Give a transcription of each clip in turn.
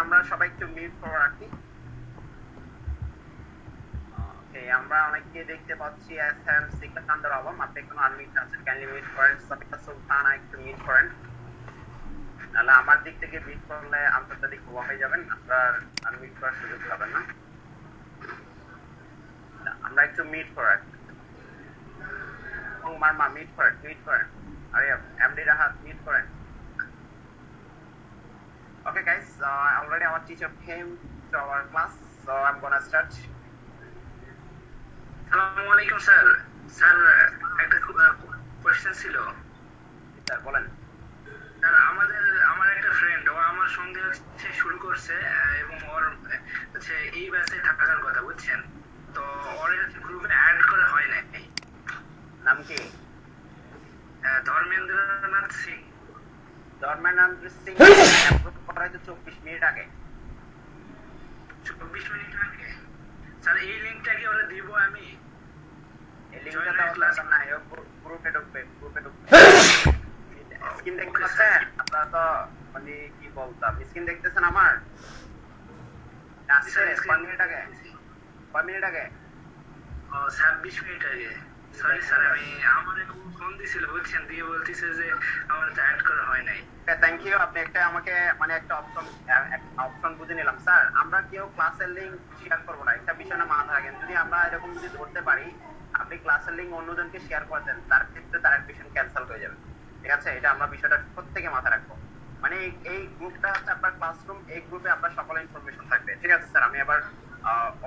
আমরা সবাই একটু মিউট করে রাখি। ওকে, আমরা অনেককে দেখতে পাচ্ছি। এসএম সিকান্দার আলম, আপনি একটু আনমিউট আছেন, কাইন্ডলি মিউট করেন। সাবিকা সুলতানা একটু মিউট করেন, নাহলে আমার দিক থেকে মিউট করলে আন্তর্জাতিক খোলা হয়ে যাবেন, আপনার আনমিউট করার সুযোগ পাবেন না। আমরা একটু মিউট করে রাখি। মারমা মিউট করেন, মিউট করেন। আরে এমডি রাহাত মিউট করেন। Okay guys, already our teacher came to our class, so I'm gonna start. আসসালামু আলাইকুম স্যার। স্যার একটা কোশ্চেন ছিল। স্যার বলেন। স্যার আমার একটা ফ্রেন্ড, ও আমার সঙ্গে হচ্ছে শুরু করছে এবং ওর হচ্ছে এই ব্যাচে থাকার কথা, বুঝছেন? তো ওর গ্রুপে অ্যাড করা হয় নাই। নাম কি? ধর্মেন্দ্রনাথ সিং। ধর্মেন্দ্র সিং অ্যাপ্রুভ করা হয়েছে 24 মিনিট আগে। 24 মিনিট আগে? স্যার এই লিংকটা কি ওরা দিব? আমি এই লিংকটা দাও দরকার নাই, ও গ্রুপে ঢুকবে, গ্রুপে ঢুকবে। স্ক্রিন দেখতে পাচ্ছেন আপনারা? তো মানে কি বলতাম, স্ক্রিন দেখতেছেন আমার? আসছে 5 মিনিট আগে, 5 মিনিট আগে। ও 26 মিনিট আগে। সরি স্যার, আমার ফোন দিছিল, বুঝছেন, দিয়ে বলতেছে যে আমার অ্যাড করা হয় নাই। Thank you. আপনি একটা আমাকে মানে একটা অপশন বুঝে নিলাম। স্যার আমরা কেউ ক্লাসের লিংক শেয়ার করবো না, একটা বিষয় না মাথায় রাখেন। যদি আমরা এরকম যদি ধরতে পারি আপনি ক্লাসের লিংক অন্যজনকে শেয়ার করে দেন, তার ক্ষেত্রে তার অ্যাডমিশন ক্যান্সেল হয়ে যাবে। ঠিক আছে, এটা আমরা বিষয়টা প্রত্যেকে মাথায় রাখবো। মানে এই গ্রুপটা হচ্ছে আপনার ক্লাসরুম, এই গ্রুপে আপনার সকল ইনফরমেশন থাকবে। ঠিক আছে স্যার, আমি আবার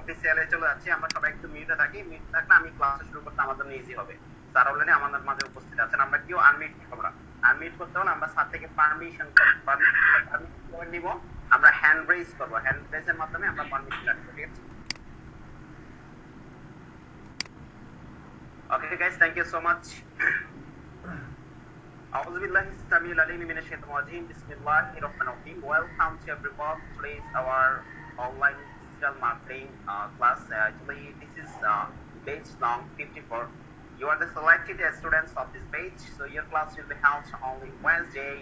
অফিসিয়ালে চলে যাচ্ছি। আমরা সবাই একটু মিউটে থাকি, মিউট থাকলে আমি ক্লাস শুরু করতে আমার জন্য ইজি হবে। স্যার অলরেডি আমাদের মাঝে উপস্থিত আছেন, আমরা কেউ আনমিউট করবো না। আনমিউট করতে হলে আমরা স্যার থেকে পারমিশন করে নিব, আমরা হ্যান্ড রেজ করবো, হ্যান্ড রেজের মাধ্যমে আমরা পারমিশন রাখবো। ঠিক আছে, okay guys, thank you so much. أعوذ بالله السميع العليم من الشيطان الرجيم. بسم الله الرحمن الرحيم. Welcome to everyone. Today's our online digital marketing class. Actually, this is batch long 54. You are the selected students of this batch, so your class will be held only Wednesday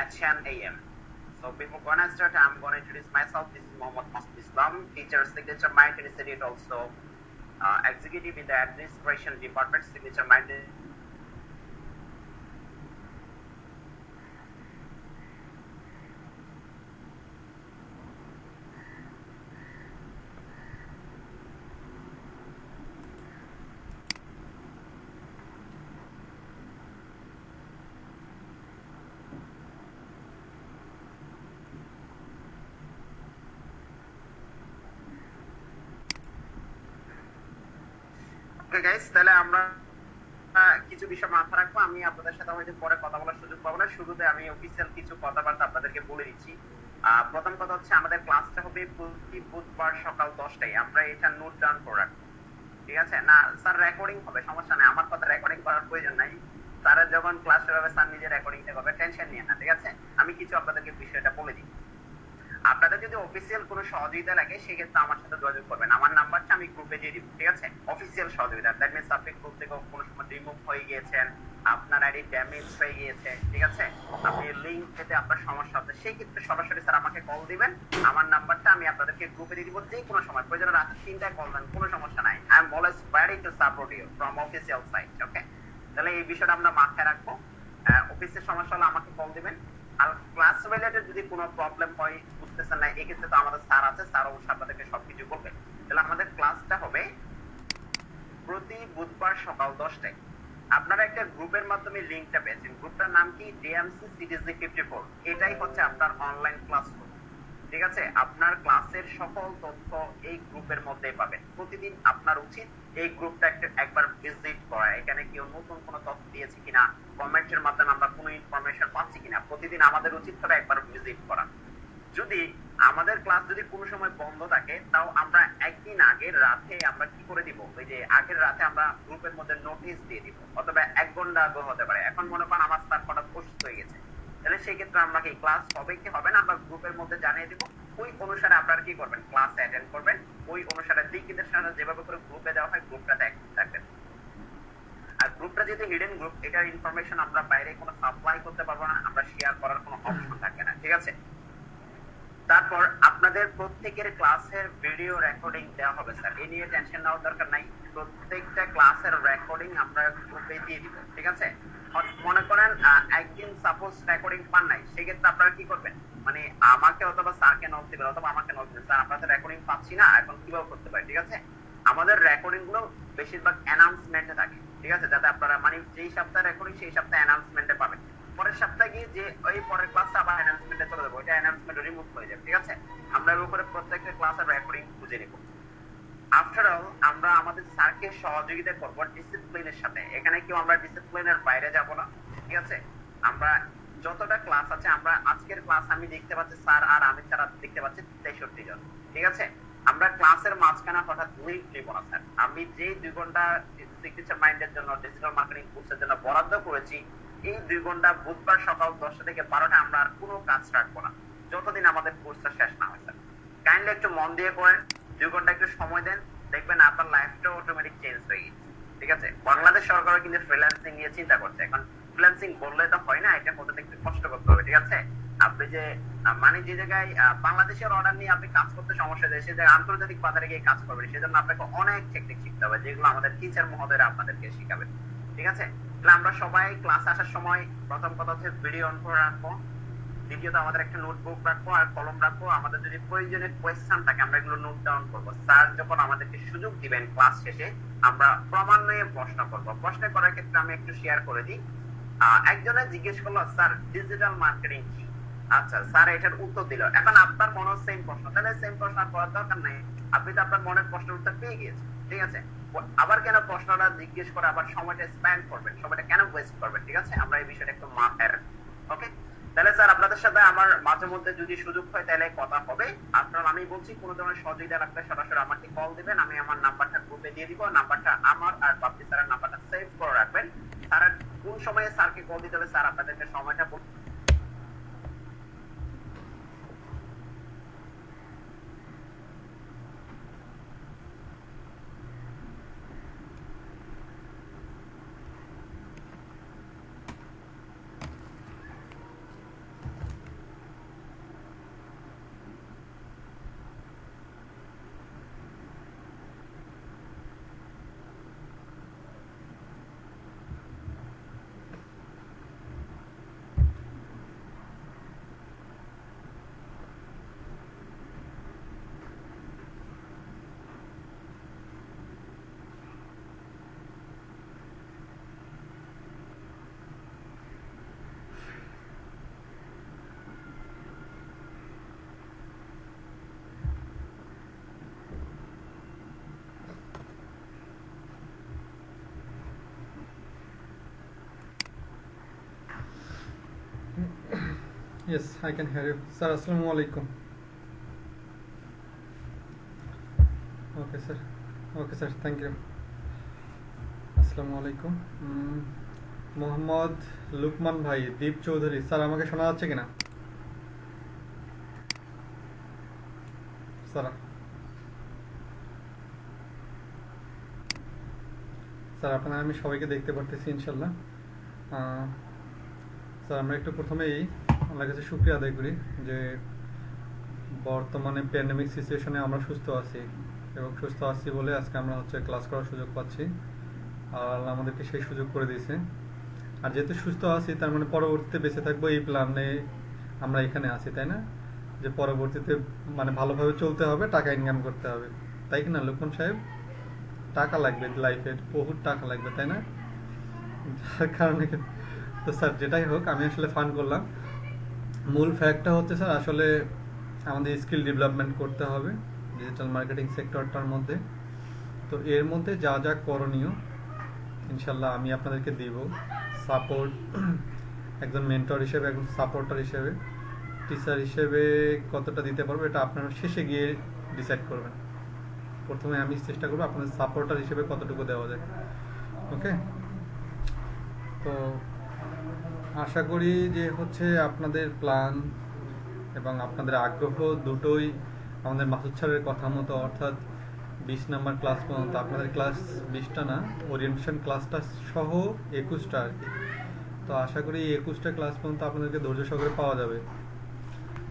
at 10 a.m. So before gonna start, I'm gonna introduce myself. This is Mohammad Masud Islam, teacher, signature mind institute, also executive in the administration department, signature mind. Guys, তাহলে আমরা কিছু বিষয় মাথায় রাখবো। আমি আপনাদের সাথে হয়তো পরে কথা বলার সুযোগ পাবো না, শুরুতে আমি অফিসিয়াল কিছু কথাবার্তা আপনাদেরকে বলে দিচ্ছি। প্রথম কথা হচ্ছে আমাদের ক্লাসটা হবে প্রতি বুধবার সকাল 10টায়। আমরা এটা নোট ডাউন করে রাখবো। ঠিক আছে না স্যার? রেকর্ডিং হবে, সমস্যা নেই, আমার কথা রেকর্ডিং করার প্রয়োজন নাই। স্যারের যখন ক্লাস শুরু হবে স্যার নিজে রেকর্ডিংটা করবে, টেনশন নিয়ে না। ঠিক আছে, আমি কিছু আপনাদেরকে বিষয়টা বলে দিই। আপনাদের যদি অফিসিয়াল কোনো সহযোগিতা লাগে সেক্ষেত্রে আমার সাথে যোগাযোগ করবেন, আমার নাম্বারটা আমি গ্রুপে দিয়ে দিব। ঠিক আছে, অফিসিয়াল সহযোগিতা, দ্যাট মিন্স আপনি গ্রুপ থেকে কোনো সময় রিমুভ হয়ে গিয়েছেন, আপনার আইডি ড্যামেজ হয়ে গিয়েছে, ঠিক আছে, আপনি লিংক পেতে আপনার সমস্যা হচ্ছে, সেই ক্ষেত্রে সরাসরি স্যার আমাকে কল দিবেন। আমার নাম্বারটা আমি আপনাদেরকে গ্রুপে দিয়ে দিব, যে কোনো সময় প্রয়োজন রাতে 3টায় কল দেন, কোনো সমস্যা নাই। I am always ready to support you from official side. Okay, তাহলে এই বিষয়টা আমরা মাথায় রাখবো। অফিসের সমস্যা হলে আমাকে কল দিবেন। আর ক্লাস রিলেটেড যদি কোনো প্রবলেম হয়, বুঝতেছেন না, এক্ষেত্রে তো আমাদের স্যার আছে, স্যার অবশ্যই আপনাদেরকে সবকিছু বলবে। তাহলে আমাদের ক্লাসটা হবে প্রতি বুধবার সকাল 10টায়। আপনারা একটা গ্রুপের মাধ্যমে লিংকটা পেয়েছেন, গ্রুপটার নাম কি? DMC CTG 54। এটাই হচ্ছে আপনার অনলাইন ক্লাস গ্রুপ। ঠিক আছে, আপনার ক্লাসের সকল তথ্য এই গ্রুপের মধ্যে পাবেন। প্রতিদিন আপনার উচিত এই গ্রুপটা একবার ভিজিট করা, এখানে কেউ নতুন কোনো তথ্য দিয়েছে কিনা, কমেন্টের মাধ্যমে আমরা কোনো ইনফরমেশন পাচ্ছি কিনা, প্রতিদিন আমাদের উচিত করে একবার ভিজিট করা। যদি আমাদের ক্লাস যদি কোনো সময় বন্ধ থাকে, তাও আমরা একদিন আগের রাতে আমরা কি করে দিব, ওই যে আগের রাতে আমরা গ্রুপের মধ্যে নোটিশ দিয়ে দিব, অথবা 1 ঘন্টা আগে হতে পারে। এখন মনে করেন আমার স্যার হঠাৎ অসুস্থ হয়ে গেছে, তাহলে সেই ক্ষেত্রে আমরা কি ক্লাস হবে কি হবে না আমরা গ্রুপের মধ্যে জানিয়ে দিব। ওই অনুসারে আপনারা কি করবেন, ক্লাস অ্যাটেন্ড করবেন। ওই অনুসারে দিকদের সাথে যেভাবে করে গ্রুপে দেওয়া হয় গ্রুপটাতে অ্যাক্টিভ থাকবেন। আর গ্রুপটা যেহেতু হিডেন গ্রুপ, এটার ইনফরমেশন আমরা বাইরে কোনো সাপ্লাই করতে পারবো না, আমরা শেয়ার করার কোনো অপশন থাকবে না। ঠিক আছে, তারপর আপনাদের প্রত্যেকের ক্লাসের ভিডিও রেকর্ডিং দেওয়া হবে স্যার, এ নিয়ে টেনশন নেওয়ার দরকার নাই। প্রত্যেকটা ক্লাসের রেকর্ডিং আমরা গ্রুপে দিয়ে দিব, ঠিক আছে? মনে করেন একদিন সাপোজ রেকর্ডিং পান নাই, সেক্ষেত্রে আপনারা কি করবেন, মানে আমাকে অথবা স্যারকে নক দিবেন অথবা আমাকে নক দিবেন, স্যার আপনাদের রেকর্ডিং পাচ্ছি না, এখন কিভাবে করতে পারি, ঠিক আছে? আমাদের রেকর্ডিং গুলো বেশিরভাগ অ্যানাউন্সমেন্টে থাকে, ঠিক আছে? যাতে আপনারা মানে যেই সপ্তাহে রেকর্ডিং সেই সপ্তাহে অ্যানাউন্সমেন্টে পাবেন। পরের সপ্তাহে গিয়ে যে ওই পরের ক্লাসটা আবার অ্যানাউন্সমেন্টে চলে যাবে, ওইটা অ্যানাউন্সমেন্ট রিমুভ হয়ে যাবে, ঠিক আছে? আমরা এর উপরে প্রত্যেকটা ক্লাসের রেকর্ডিং খুঁজে নিব। আফটার অল আমরা আমাদের স্যারকে সহযোগিতা করব ডিসিপ্লিনের সাথে, এখানে কেউ আমরা ডিসিপ্লিনের বাইরে যাব না, ঠিক আছে? আমরা যতটা ক্লাস আছে, আমরা আজকের ক্লাস আমি দেখতে পাচ্ছি স্যার আর আমি ছাড়া দেখতে পাচ্ছি 63 জন, ঠিক আছে? আমরা ক্লাসের মাঝখানে হঠাৎ ব্রেক নিব না স্যার। আমি যে 2 ঘন্টা সিগনেচার মাইন্ডের জন্য ডিজিটাল মার্কেটিং কোর্সের জন্য বরাদ্দ করেছি, এই 2 ঘন্টা বুধবার সকাল 10টা থেকে 12টা আমরা আর কোনো কাজ রাখবো না, যতদিন আমাদের কোর্সটা শেষ না হয় স্যার। কাইন্ডলি একটু মন দিয়ে করেন, 2 ঘন্টা একটু সময় দেন, দেখবেন আপনার লাইফটা অটোমেটিক চেঞ্জ হয়ে গেছে, ঠিক আছে? বাংলাদেশ সরকার কিন্তু ফ্রিল্যান্সিং নিয়ে চিন্তা করছে। এখন ফ্রিল্যান্সিং বললে তো হয় না, এটা হতে একটু কষ্ট করতে হবে, ঠিক আছে? আপনি যে মানে যে জায়গায় বাংলাদেশের অর্ডার নিয়ে আপনি কাজ করতে সমস্যা যায়, সে জায়গায় আন্তর্জাতিক বাজারে গিয়ে কাজ করবেন, সেজন্য আপনাকে অনেক টেকনিক শিখতে হবে, যেগুলো আমাদের টিচার মহোদয়রা আপনাদেরকে শিখাবেন, ঠিক আছে? তাহলে আমরা সবাই ক্লাস আসার সময় প্রথম কথা হচ্ছে ভিডিও অন করে রাখবো, দ্বিতীয়ত আমাদের একটা নোটবুক রাখবো আর কলম রাখবো, আমাদের যদি প্রয়োজনীয় কোয়েশ্চেন থাকে আমরা এগুলো নোট ডাউন করবো। স্যার যখন আমাদেরকে সুযোগ দিবেন ক্লাস শেষে, আমরা ক্রমান্বয়ে প্রশ্ন করবো। প্রশ্ন করার ক্ষেত্রে আমি একটু শেয়ার করে দিই। একজনে জিজ্ঞেস করলো স্যার ডিজিটাল মার্কেটিং কি, আচ্ছা স্যার এটার উত্তর দিল। এখন আপনার মনে সেম প্রশ্ন, তাহলে সেম প্রশ্ন আর করার দরকার নাই, আপনি তো আপনার মনের প্রশ্নের উত্তর পেয়ে গিয়েছেন, ঠিক আছে? আবার কেন প্রশ্নটা জিজ্ঞেস করে আবার সময়টা স্পেন্ড করবেন, সময়টা কেন ওয়েস্ট করবেন, ঠিক আছে? আমরা এই বিষয়টা একটু মাথায় রাখবো, ওকে? তাহলে স্যার আপনাদের সাথে আমার মাঝে মধ্যে যদি সুযোগ হয় তাহলে কথা হবে। আপনার আমি বলছি কোন ধরনের সহযোগিতা লাগলে সরাসরি আমাকে কল দিবেন, আমি আমার নাম্বারটা গ্রুপে দিয়ে দিব। নাম্বারটা আমার আর বাপ্পি স্যারের নাম্বারটা সেভ করে রাখবেন। স্যার কোন সময়ে স্যারকে কল দিতে হবে স্যার আপনাদেরকে সময়টা Yes, I can hear you. Sir, Assalamu alaikum. Okay, sir. Okay, sir. Thank you. Assalamu alaikum. Mohammad Luqman ভাই, দীপ চৌধুরী, স্যার আমাকে শোনা যাচ্ছে কিনা? স্যার স্যার আপনারা আমি সবাইকে দেখতে পারতেছি ইনশাল্লাহ। স্যার আমরা একটু প্রথমেই আল্লাহর কাছে শুকরিয়া আদায় করি যে বর্তমানে প্যান্ডেমিক সিচুয়েশনে আমরা সুস্থ আছি, এবং সুস্থ আছি বলে আজকে আমরা ক্লাস করার সুযোগ পাচ্ছি, আর আল্লাহ আমাদেরকে সেই সুযোগ করে দিয়েছে। আর যেহেতু সুস্থ আছি তার মানে পরবর্তীতে বেঁচে থাকবো এই প্ল্যানে আমরা এখানে আছি, তাই না? যে পরবর্তীতে মানে ভালোভাবে চলতে হবে, টাকা ইনকাম করতে হবে, তাই কি না লুকমান সাহেব? টাকা লাগবে, লাইফের বহুত টাকা লাগবে, তাই না? যার কারণে তো স্যার যেটাই হোক আমি আসলে ফান করলাম। মূল ফ্যাক্টটা হচ্ছে স্যার আসলে আমাদের স্কিল ডেভেলপমেন্ট করতে হবে ডিজিটাল মার্কেটিং সেক্টরটার মধ্যে। তো এর মধ্যে যা যা করণীয় ইনশাল্লাহ আমি আপনাদেরকে দিব, সাপোর্ট একজন মেন্টর হিসেবে, একজন সাপোর্টার হিসেবে, টিচার হিসেবে কতটা দিতে পারবো এটা আপনারা শেষে গিয়ে ডিসাইড করবেন। প্রথমে আমি চেষ্টা করবো আপনাদের সাপোর্টার হিসেবে কতটুকু দেওয়া যায়, ওকে? তো আশা করি যে আপনাদের প্ল্যান এবং আপনাদের আগ্রহ দুটোই আমাদের মাসুদ স্যারের কথা মতো, অর্থাৎ 20 নাম্বার ক্লাস পর্যন্ত, আপনাদের ক্লাস 20টা না, ওরিয়েন্টেশন ক্লাসটা সহ 21টা আর কি। তো আশা করি এই 21টা ক্লাস পর্যন্ত আপনাদেরকে ধৈর্য সহকারে পাওয়া যাবে।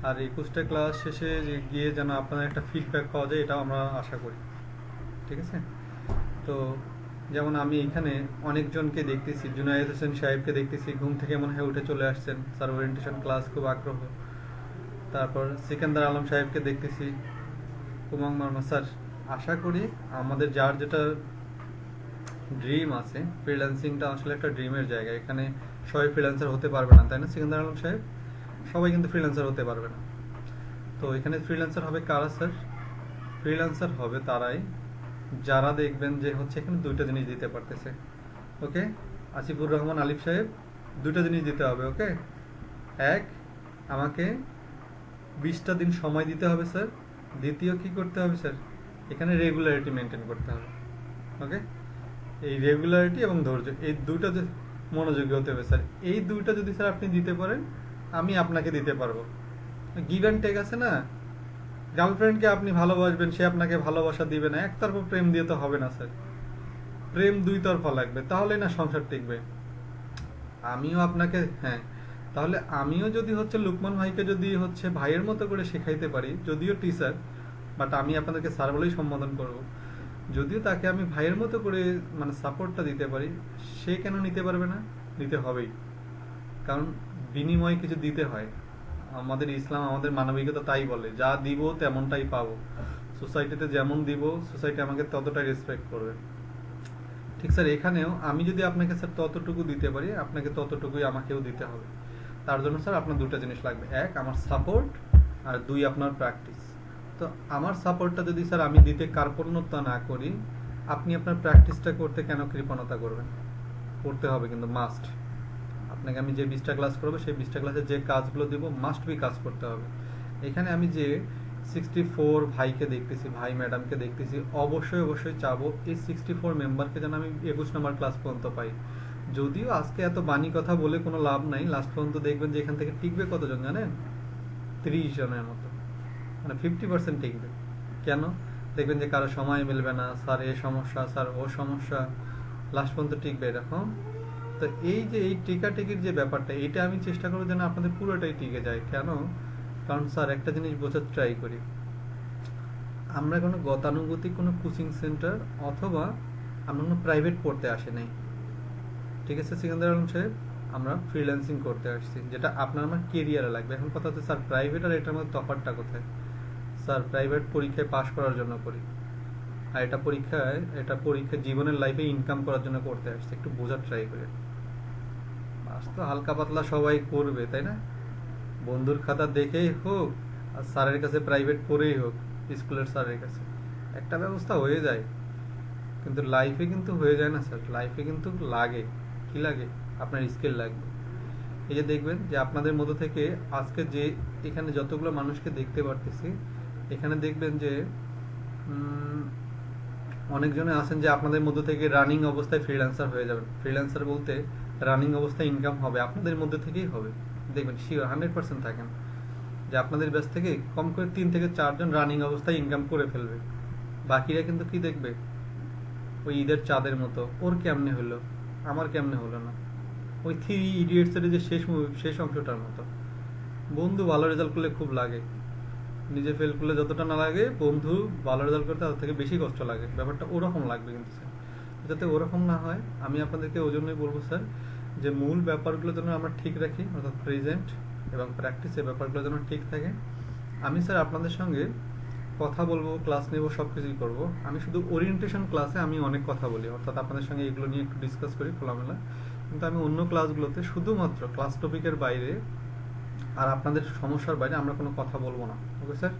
আর 21টা ক্লাস শেষে গিয়ে যেন আপনাদের একটা ফিডব্যাক পাওয়া যায়, এটাও আমরা আশা করি। ঠিক আছে? তো যেমন আমি এখানে অনেকজনকে দেখতেছি, জুনায়েদ হোসেন সাহেবকে দেখতেছি ঘুম থেকে মনে হয় উঠে চলে আসছেন, স্যার ওরিয়েন্টেশন ক্লাস খুব আগ্রহ। তারপর সিকান্দার আলম সাহেবকে দেখতেছি, কুমাং মার্মা স্যার। আশা করি আমাদের যার যেটা ড্রিম আছে, ফ্রিল্যান্সিংটা আসলে একটা ড্রিমের জায়গা। এখানে সবাই ফ্রিল্যান্সার হতে পারবে না, তাই না সিকান্দার আলম সাহেব? সবাই কিন্তু ফ্রিল্যান্সার হতে পারবে না। তো এখানে ফ্রিল্যান্সার হবে কারা স্যার? ফ্রিল্যান্সার হবে তারাই যারা দেখবেন যে হচ্ছে এখানে দুইটা জিনিস দিতে পারতেছে। ওকে, আসিফুর রহমান আলিফ সাহেব, দুইটা জিনিস দিতে হবে। ওকে, এক, আমাকে 20টা দিন সময় দিতে হবে স্যার। দ্বিতীয় কি করতে হবে স্যার? এখানে রেগুলারিটি মেনটেন করতে হবে। ওকে, এই রেগুলারিটি এবং ধৈর্য, এই দুইটা মনোযোগী হতে হবে স্যার। এই দুইটা যদি স্যার আপনি দিতে পারেন, আমি আপনাকে দিতে পারবো। গিভ অ্যান্ড টেক আছে না? গার্লফ্রেন্ডকে আপনি ভালোবাসবেন, সে আপনাকে ভালোবাসা দিবে না। একতরফা প্রেম দিয়ে তো হবে না স্যার, প্রেম দুই তরফা লাগবে, তাহলে না সংসার টিকবে। আমিও আপনাকে, হ্যাঁ, তাহলে আমিও যদি হচ্ছে লুকমান ভাইকে যদি হচ্ছে ভাইয়ের মতো করে শেখাইতে পারি, যদিও টিচার, বাট আমি আপনাদেরকে স্যার বলেই সম্বোধন করব, যদিও তাকে আমি ভাইয়ের মতো করে মানে সাপোর্টটা দিতে পারি, সে কেন নিতে পারবে না? নিতে হবেই, কারণ বিনিময়ে কিছু দিতে হয়। আমাদের ইসলাম, আমাদের মানবিকতা তাই বলে, যা দিব তেমনটাই পাবো। সোসাইটিতে যেমন দিব, সোসাইটি আমাকে ততটাই রেসপেক্ট করবে। ঠিক স্যার, এখানেও আমি যদি আপনাকে স্যার ততটুকু দিতে পারি, আপনাকে ততটুকুই আমাকেও দিতে হবে। তার জন্য স্যার আপনার দুটো জিনিস লাগবে, এক আমার সাপোর্ট, আর দুই আপনার প্র্যাকটিস। তো আমার সাপোর্টটা যদি স্যার আমি দিতে কার্পণ্যতা না করি, আপনি আপনার প্র্যাকটিসটা করতে কেন কৃপণতা করবেন? করতে হবে কিন্তু, মাস্ট। আপনাকে আমি যে 20টা ক্লাস করবো, সেই 20টা ক্লাসে যে কাজগুলো দিব মাস্ট বি কাজ করতে হবে। এখানে আমি যে 64 ভাইকে দেখতেছি, ভাই ম্যাডামকে দেখতেছি, অবশ্যই অবশ্যই চাবো এই 64 মেম্বারকে যেন আমি 21 নম্বর ক্লাস পর্যন্ত পাই। যদিও আজকে এত বাণী কথা বলে কোনো লাভ নাই, লাস্ট পর্যন্ত দেখবেন যে এখান থেকে টিকবে কতজন জানেন? 30 জনের মতো, মানে 50% টিকবে। কেন? দেখবেন যে কারো সময় মিলবে না, স্যার এ সমস্যা, স্যার ও সমস্যা, লাস্ট পর্যন্ত টিকবে এরকম। তো এই যে এই টিকাটিকির যে ব্যাপারটা, এটা আমি চেষ্টা করবো যেন আপনাদের পুরোটাই টিকে যায়। কেন? কারণ স্যার একটা জিনিস বোঝার ট্রাই করি, আমরা কোনো গতানুগতিক কোনো কোচিং সেন্টার অথবা আমরা কোনো প্রাইভেট পড়তে আসি নাই। ঠিক আছে সিকান্দার আলম সাহেব, আমরা ফ্রিল্যান্সিং করতে আসছি, যেটা আপনার আমার কেরিয়ারে লাগবে। এখন কথা হচ্ছে স্যার প্রাইভেট আর এটার মধ্যে তফাৎটা কোথায়? স্যার প্রাইভেট পরীক্ষায় পাশ করার জন্য করি, আর এটা পরীক্ষা জীবনের লাইফে ইনকাম করার জন্য করতে আসছে। একটু বোঝার ট্রাই করে। পাস তো হালকা পাতলা সবাই করবে, তাই না? বন্ধুর খাতা দেখেই হোক আর স্যারের কাছে প্রাইভেট পড়েই হোক, স্কুলের স্যারের কাছে একটা ব্যবস্থা হয়ে যায়। কিন্তু লাইফে কিন্তু হয়ে যায় না স্যার, লাইফে কিন্তু লাগে, কি লাগে? আপনার স্কিল লাগবে। এই যে দেখবেন যে আপনাদের মধ্যে থেকে আজকে যে এখানে যতগুলো মানুষকে দেখতে পারতেছি, এখানে দেখবেন যে অনেকজনে আছেন যে আপনাদের মধ্যে থেকে রানিং অবস্থায় ফ্রিল্যান্সার হয়ে যাবেন। ফ্রিল্যান্সার বলতে রানিং অবস্থায় ইনকাম হবে আপনাদের মধ্যে থেকেই হবে, দেখবেন শিওর 100% থাকেন যে আপনাদের ব্যাচ থেকে কম করে 3 থেকে 4 জন রানিং অবস্থায় ইনকাম করে ফেলবে। বাকিরা কিন্তু কি দেখবে? ওই ঈদের চাঁদের মতো, ওর কেমনে হলো, আমার কেমনে হলো না। ওই 3 ইডিয়টস এর যে শেষ অংশটার মতো। বন্ধু ভালো রেজাল্ট করলে খুব লাগে, নিজে ফেল করলে যতটা না লাগে, বন্ধু ভালো রেজাল্ট করতে তার থেকে বেশি কষ্ট লাগে। ব্যাপারটা ওরকম লাগবে কিন্তু স্যার, যাতে ওরকম না হয় আমি আপনাদেরকে ওই জন্যই বলবো স্যার, যে মূল ব্যাপারগুলো যেন আমরা ঠিক রাখি, অর্থাৎ প্রেজেন্ট এবং প্র্যাকটিসের ব্যাপারগুলো যেন ঠিক থাকে। আমি স্যার আপনাদের সঙ্গে কথা বলবো, ক্লাস নেবো, সব কিছুই করবো। আমি শুধু ওরিয়েন্টেশন ক্লাসে আমি অনেক কথা বলি, অর্থাৎ আপনাদের সঙ্গে এগুলো নিয়ে একটু ডিসকাস করি খোলামেলা। কিন্তু আমি অন্য ক্লাসগুলোতে শুধুমাত্র ক্লাস টপিকের বাইরে আর আপনাদের সমস্যার বাইরে আমরা কোনো কথা বলবো না। Okay sir?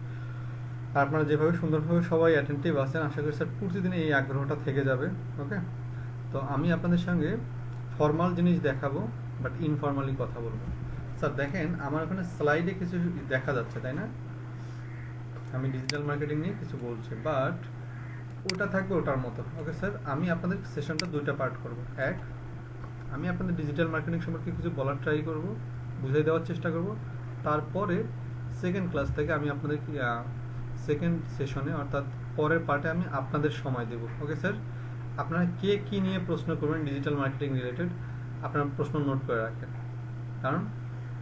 আর আপনারা যেভাবে সুন্দরভাবে সবাই অ্যাটেন্টিভ আছেন, আশা করি স্যার প্রতিদিন এই আগ্রহটা থেকে যাবে। ওকে, তো আমি আপনাদের সঙ্গে ফর্মাল জিনিস দেখাবো, বাট ইনফর্মালি কথা বলবো। স্যার দেখেন আমার ওখানে স্লাইডে কিছু দেখা যাচ্ছে, তাই না? আমি ডিজিটাল মার্কেটিং নিয়ে কিছু বলছি, বাট ওটা থাকবে ওটার মতো। ওকে স্যার, আমি আপনাদের সেশনটা দুইটা পার্ট করব। এক, আমি আপনাদের ডিজিটাল মার্কেটিং সম্পর্কে কিছু বলার ট্রাই করব, বুঝিয়ে দেওয়ার চেষ্টা করব। তারপরে সেকেন্ড ক্লাস থেকে আমি আপনাদের সেকেন্ড সেশনে অর্থাৎ পরের পার্টে আমি আপনাদের সময় দেব। ওকে স্যার, আপনারা কে কী নিয়ে প্রশ্ন করবেন ডিজিটাল মার্কেটিং রিলেটেড, আপনারা প্রশ্ন নোট করে রাখেন, কারণ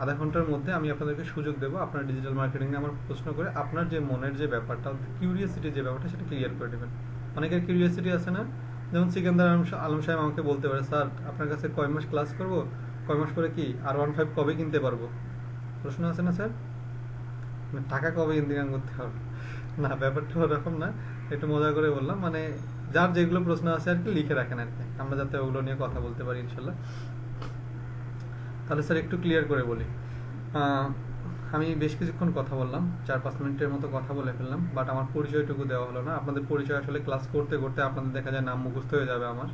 আধা ঘন্টার মধ্যে আমি আপনাদেরকে সুযোগ দেবো আপনার ডিজিটাল মার্কেটিং নিয়ে আমার প্রশ্ন করে আপনার যে মনের যে ব্যাপারটা, কিউরিয়াসিটি যে ব্যাপারটা, সেটা ক্লিয়ার করে দেবেন। অনেকের কিউরিয়াসিটি আছে না, যেমন সিকান্দার আলম সাহেব আমাকে বলতে পারে, স্যার আপনার কাছে কয় মাস ক্লাস করবো, কয় মাস পরে কি R15 কবে কিনতে পারবো? প্রশ্ন আছে না স্যার, টাকা কবে ইন্দিরাম করতে হবে? না, ব্যাপারটা ওরকম না, একটু মজা করে বললাম। মানে যার যেগুলো প্রশ্ন আছে আর কি লিখে রাখেন আর কি, আমরা যাতে ওগুলো নিয়ে কথা বলতে পারি ইনশাল্লাহ। তাহলে স্যার একটু ক্লিয়ার করে বলি। আমি বেশ কিছুক্ষণ কথা বললাম, 4-5 মিনিটের মতো কথা বলে ফেললাম, বাট আমার পরিচয়টুকু দেওয়া হলো না। আপনাদের পরিচয় আসলে ক্লাস করতে করতে আপনাদের দেখা যায় নাম মুখস্থ হয়ে যাবে আমার।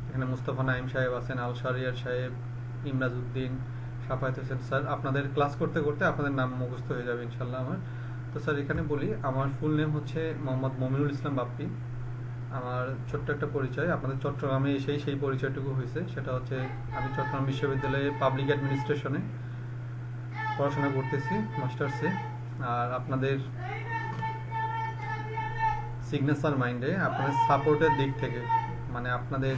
এখানে মুস্তাফা নাইম সাহেব আছেন, আল শারিয়ার সাহেব, ইমরাজ উদ্দিন, সাফায়েত হোসেন স্যার, আপনাদের ক্লাস করতে করতে আপনাদের নাম মুখস্থ হয়ে যাবে ইনশাল্লাহ আমার। তো স্যার এখানে বলি, আমার ফুল নেম হচ্ছে মোহাম্মদ মমিনুল ইসলাম বাপ্পি। আমার ছোট্ট একটা পরিচয়, আপনাদের চট্টগ্রামে এসেই সেই পরিচয়টুকু হয়েছে। সেটা হচ্ছে আমি চট্টগ্রাম বিশ্ববিদ্যালয়ে পাবলিক অ্যাডমিনিস্ট্রেশনে পড়াশোনা করতেছি, মাস্টার্সে। আর আপনাদের সিগনেচার মাইন্ডে আপনাদের সাপোর্টের দিক থেকে, মানে আপনাদের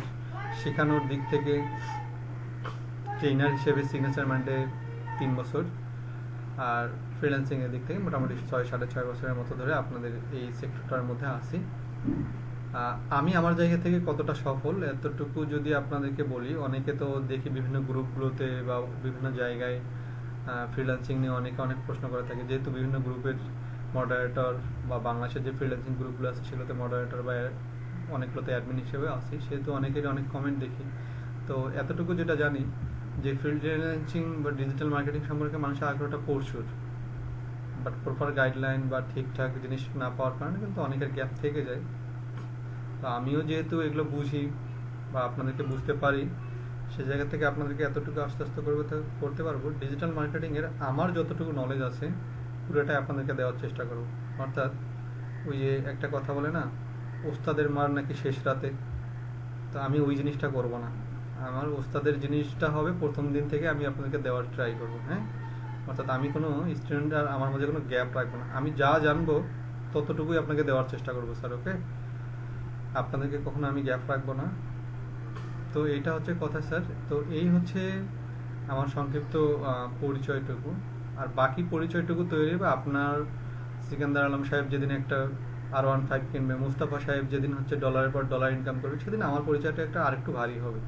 শেখানোর দিক থেকে ট্রেনার হিসেবে সিগনেচার মাইন্ডে 3 বছর, আর ফ্রিল্যান্সিং এর দিক থেকে মোটামুটি 6-6.5 বছরের মতো ধরে আপনাদের এই সেক্টরটার মধ্যে আছি। আমি আমার জায়গা থেকে কতটা সফল এতটুকু যদি আপনাদেরকে বলি, অনেকে তো দেখি বিভিন্ন গ্রুপগুলোতে বা বিভিন্ন জায়গায় ফ্রিল্যান্সিং নিয়ে অনেকে অনেক প্রশ্ন করে থাকে, যেহেতু বিভিন্ন গ্রুপের মডারেটর বা বাংলাদেশের যে ফ্রিল্যান্সিং গ্রুপগুলো আছে সেগুলোতে মডারেটর বা অনেকগুলোতে অ্যাডমিন হিসেবে আছি, সেহেতু অনেকেরই অনেক কমেন্ট দেখি। তো এতটুকু যেটা জানি যে ফ্রিল্যান্সিং বা ডিজিটাল মার্কেটিং সম্পর্কে মানুষের আগ্রহটা প্রচুর, বাট প্রপার গাইডলাইন বা ঠিকঠাক জিনিস না পাওয়ার কারণে কিন্তু অনেকের গ্যাপ থেকে যায়। তো আমিও যেহেতু এগুলো বুঝি বা আপনাদেরকে বুঝতে পারি, সে জায়গা থেকে আপনাদেরকে এতটুকু আস্তে আস্তে করতে পারবো। ডিজিটাল মার্কেটিং এর আমার যতটুকু নলেজ আছে পুরোটাই আপনাদেরকে দেওয়ার চেষ্টা করব। অর্থাৎ ওই যে একটা কথা বলে না, ওস্তাদের মার নাকি শেষ রাতে, তো আমি ওই জিনিসটা করব না। আমার ওস্তাদের জিনিসটা হবে প্রথম দিন থেকে আমি আপনাদেরকে দেওয়ার ট্রাই করবো। হ্যাঁ, অর্থাৎ আমি কোনো স্টুডেন্ট আর আমার মধ্যে কোনো গ্যাপ রাখবো না, আমি যা জানবো ততটুকুই আপনাকে দেওয়ার চেষ্টা করবো স্যার। ওকে, আপনাদেরকে কখনো আমি গ্যাপ রাখবো না। তো এইটা হচ্ছে কথা স্যার। তো এই হচ্ছে আমার সংক্ষিপ্ত পরিচয়টুকু। আর বাকি পরিচয়টুকু তৈরি হবে আপনার সিকান্দার আলম সাহেব যেদিন একটা R15 কিনবে, মুস্তাফা সাহেব যেদিন হচ্ছে ডলারের পর ডলার ইনকাম করবে, সেদিন আমার পরিচয়টা একটা আরেকটু ভারী হবে।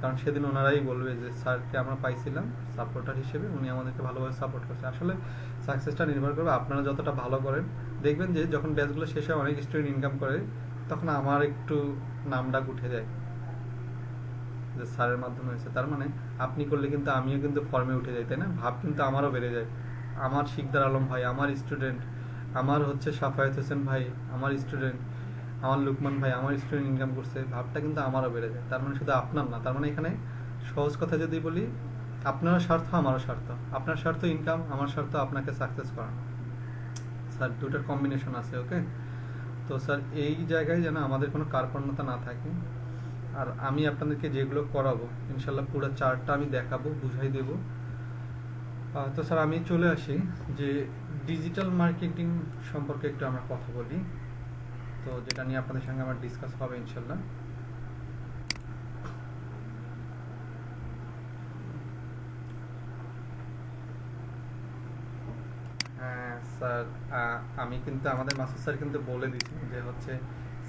কারণ সেদিন ওনারাই বলবে যে স্যারকে আমরা পাইছিলাম সাপোর্টার হিসেবে, উনি আমাদেরকে ভালোভাবে সাপোর্ট করছে। আসলে সাকসেসটা নির্ভর করবে আপনারা যতটা ভালো করেন। দেখবেন যে যখন ব্যাচগুলো শেষে অনেক স্টুডেন্ট ইনকাম করে, তখন আমার একটু নাম ডাক উঠে যায় যে স্যারের মাধ্যমে হয়েছে। তার মানে আপনি করলে কিন্তু আমিও কিন্তু ফর্মে উঠে যাই, তাই না? ভাব কিন্তু আমারও বেড়ে যায়। আমার শিকদার আলম ভাই আমার স্টুডেন্ট, আমার হচ্ছে সাফায়েত হোসেন ভাই আমার স্টুডেন্ট, আমার লুকমান ভাই আমার স্টুডেন্ট ইনকাম করছে, ভাবটা কিন্তু আমারও বেড়ে যায়। তার মানে শুধু আপনার না, তার মানে এখানে সহজ কথা যদি বলি, আপনারও স্বার্থ আমারও স্বার্থ, আপনার স্বার্থ ইনকাম, আমার স্বার্থ আপনাকে সাকসেস করানো। স্যার দুটার কম্বিনেশন আছে। ওকে, তো স্যার এই জায়গায় যেন আমাদের কোনো কার্পণ্যতা না থাকে। আর আমি আপনাদেরকে যেগুলো করাবো ইনশাল্লাহ পুরো চার্টটা আমি দেখাবো, বুঝাই দেব। তো স্যার আমি চলে আসি যে ডিজিটাল মার্কেটিং সম্পর্কে একটু আমরা কথা বলি, তো যেটা নিয়ে আপনাদের সঙ্গে আমার ডিসকাস হবে ইনশাল্লাহ। হ্যাঁ স্যার, আমি কিন্তু আমাদের মাসুদ স্যার কিন্তু বলে দিচ্ছি যে হচ্ছে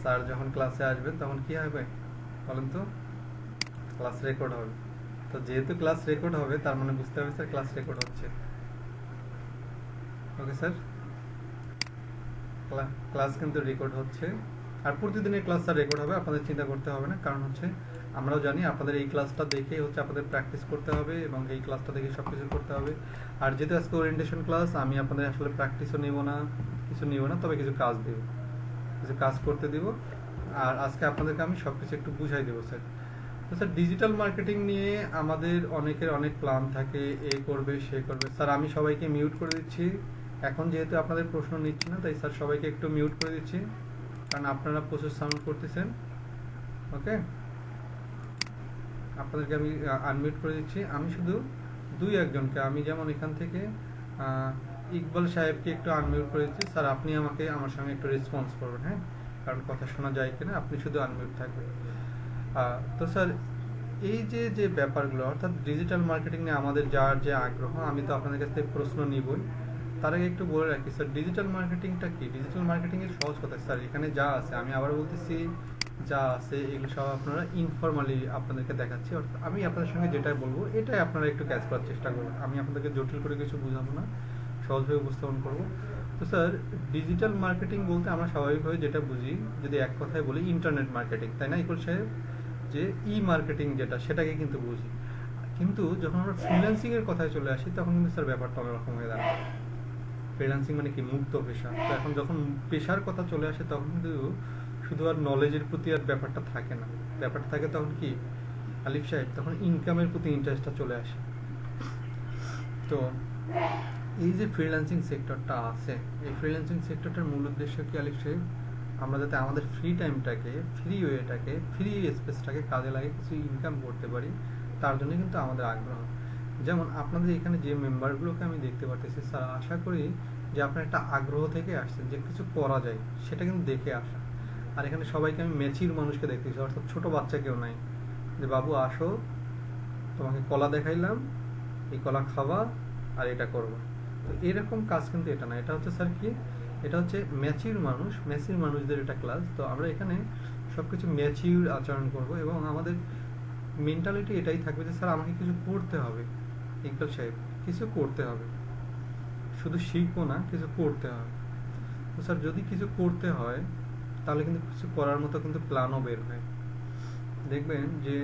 স্যার যখন ক্লাসে আসবেন তখন কি হবে বলেন তো, ক্লাস রেকর্ড হবে। তো যেহেতু ক্লাস রেকর্ড হবে তার মানে বুঝতে হবে স্যার ক্লাস রেকর্ড হচ্ছে। ওকে স্যার, ক্লাস কিন্তু রেকর্ড হচ্ছে। আর প্রতিদিনের ক্লাস স্যার রেকর্ড হবে, আপনাদের চিন্তা করতে হবে না। কারণ হচ্ছে আমরাও জানি আপনাদের এই ক্লাসটা দেখে হচ্ছে আপনাদের প্র্যাকটিস করতে হবে এবং এই ক্লাসটা দেখে সব কিছু করতে হবে। আর যেহেতু আজকে ওরিয়েন্টেশন ক্লাস, আমি আপনাদের আসলে প্র্যাকটিসও নেব না, কিছু নেব না, তবে কিছু কাজ দেব, কিছু কাজ করতে দিব। আর আজকে আপনাদেরকে আমি সব কিছু একটু বুঝাই দেবো স্যার। তো স্যার ডিজিটাল মার্কেটিং নিয়ে আমাদের অনেকের অনেক প্ল্যান থাকে, এ করবে সে করবে। স্যার আমি সবাইকে মিউট করে দিচ্ছি এখন, যেহেতু আপনাদের প্রশ্ন নিচ্ছি না, তাই স্যার সবাইকে একটু মিউট করে দিচ্ছি, কারণ আপনারা প্রচুর সাউন্ড করতেছেন। ওকে, আপনাদেরকে আমি আনমিউট করে দিচ্ছি। আমি শুধু 2-1জনকে, আমি যেমন এখান থেকে ইকবাল সাহেবকে একটু আনমিউট করে দিচ্ছি। স্যার আপনি আমাকে আমার সঙ্গে একটু রেসপন্স করবেন, হ্যাঁ, কারণ কথা শোনা যায় কিনা, আপনি শুধু আনমিউট থাকবেন। তো স্যার এই যে যে ব্যাপারগুলো অর্থাৎ ডিজিটাল মার্কেটিং নিয়ে আমাদের যার যে আগ্রহ, আমি তো আপনাদের কাছ থেকে প্রশ্ন নিবই। তার আগে একটু বলে রাখি স্যার, ডিজিটাল মার্কেটিংটা কি? ডিজিটাল মার্কেটিং এর সহজ কথা স্যার, এখানে যা আছে, আমি আবার বলতেছি, যা আছে এগুলো সব আপনারা ইনফর্মালি আপনাদেরকে দেখাচ্ছি। অর্থাৎ আমি আপনাদের সঙ্গে যেটাই বলবো এটাই আপনারা একটু ক্যাচ করার চেষ্টা করবেন। আমি আপনাদেরকে জটিল করে কিছু বোঝাবো না, সহজভাবে উপস্থাপন করব। তো স্যার, ডিজিটাল মার্কেটিং বলতে আমরা স্বাভাবিকভাবে যেটা বুঝি, যদি এক কথায় বলি, ইন্টারনেট মার্কেটিং, তাই না ইকুল সাহেব? যে ই মার্কেটিং যেটা, সেটাকে কিন্তু বুঝি। কিন্তু যখন আমরা ফ্রিল্যান্সিং এর কথায় চলে আসি তখন কিন্তু স্যার ব্যাপারটা অন্যরকম হয়ে দাঁড়ায়। ফ্রিল্যান্সিং মানে কি? মুক্ত পেশা। তো এখন যখন পেশার কথা চলে আসে তখন কিন্তু শুধু আর নলেজের প্রতি আর ব্যাপারটা থাকে না, ব্যাপারটা থাকে তখন কি আলিফ সাহেব, তখন ইনকামের প্রতি ইন্টারেস্টটা চলে আসে। তো এই যে ফ্রিল্যান্সিং সেক্টরটা আছে, এই ফ্রিল্যান্সিং সেক্টরটার মূল উদ্দেশ্য কি আলিফ সাহেব? আমরা যাতে আমাদের ফ্রি টাইমটাকে, ফ্রি ওয়েটাকে, ফ্রি স্পেসটাকে কাজে লাগিয়ে কিছু ইনকাম করতে পারি, তার জন্য কিন্তু আমাদের আগ্রহ। যেমন আপনাদের এখানে যে মেম্বারগুলোকে আমি দেখতে পারতেছি স্যার, আশা করি যে আপনার একটা আগ্রহ থেকে আসছেন যে কিছু করা যায়, সেটা কিন্তু দেখে আসা। আর এখানে সবাইকে আমি ম্যাচিউর মানুষকে দেখতেছি, অর্থাৎ ছোট বাচ্চা কেউ নাই যে বাবু আসো তোমাকে কলা দেখাইলাম, এই কলা খাওয়া আর এটা করবো। তো এরকম কাজ কিন্তু এটা না, এটা হচ্ছে স্যার কি, এটা হচ্ছে ম্যাচিউর মানুষ, ম্যাচিউর মানুষদের এটা ক্লাস। তো আমরা এখানে সবকিছু ম্যাচিউর আচরণ করব এবং আমাদের মেন্টালিটি এটাই থাকবে যে স্যার আমাকে কিছু করতে হবে, ইকবাল সাহেব কিছু করতে হবে, শুধু শিখবো না, কিছু করতে হবে। তো স্যার যদি কিছু করতে হয় তাহলে কিন্তু কিছু করার মতো কিন্তু প্ল্যানও বের হয়। দেখবেন যে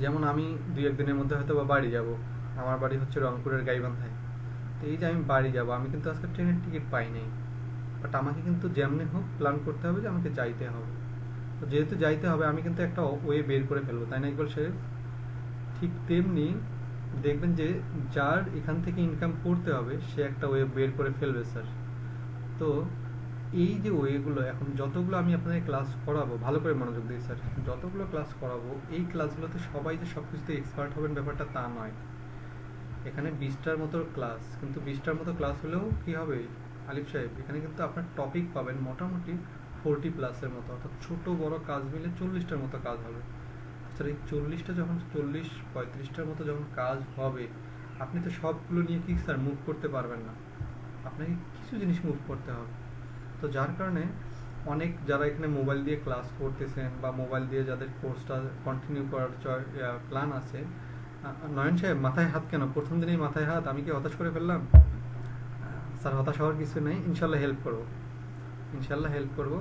যেমন আমি 2-1 দিনের মধ্যে হয়তো বা বাড়ি যাব, আমার বাড়ি হচ্ছে রংপুরের গাইবান্ধায়। তো এই যে আমি বাড়ি যাব, আমি কিন্তু আজকে ট্রেনের টিকিট পাই নাই, বাট আমাকে কিন্তু যেমনি হোক প্ল্যান করতে হবে যে আমাকে যাইতে হবে। তো যেহেতু যাইতে হবে আমি কিন্তু একটা ওয়ে বের করে ফেলবো, তাই না ইকবাল সাহেব? ঠিক তেমনি দেখবেন যে যার এখান থেকে ইনকাম করতে হবে সে একটা ওয়ে বের করে ফেলবে স্যার। তো এই যে ওয়েগুলো, এখন যতগুলো আমি আপনাদের ক্লাস করাবো, ভালো করে মনোযোগ দিই স্যার, যতগুলো ক্লাস করাবো এই ক্লাসগুলোতে সবাই যে সব কিছুতে এক্সপার্ট হবেন ব্যাপারটা তা নয়। এখানে 20টার মতো ক্লাস, কিন্তু 20টার মতো ক্লাস হলেও কি হবে আলিফ সাহেব, এখানে কিন্তু আপনার টপিক পাবেন মোটামুটি 40+ মতো, অর্থাৎ ছোট বড় কাজ মিলে 40টার মতো কাজ হবে। স্যার এই 40টা যখন 40-35টার মতো যখন কাজ হবে, আপনি তো সবগুলো নিয়ে কি স্যার মুভ করতে পারবেন না, আপনাকে কিছু জিনিস মুভ করতে হবে। তো যার কারণে অনেক যারা এখানে মোবাইল দিয়ে ক্লাস করতেছেন বা মোবাইল দিয়ে যাদের কোর্সটা কন্টিনিউ করার প্ল্যান আছে, নয়ন সাহেব মাথায় হাত কেন? প্রথম দিনেই মাথায় হাত, আমি কি হতাশ করে ফেললাম? স্যার হতাশ হওয়ার কিছু নেই, ইনশাল্লাহ হেল্প করবো, ইনশাল্লাহ হেল্প করবো।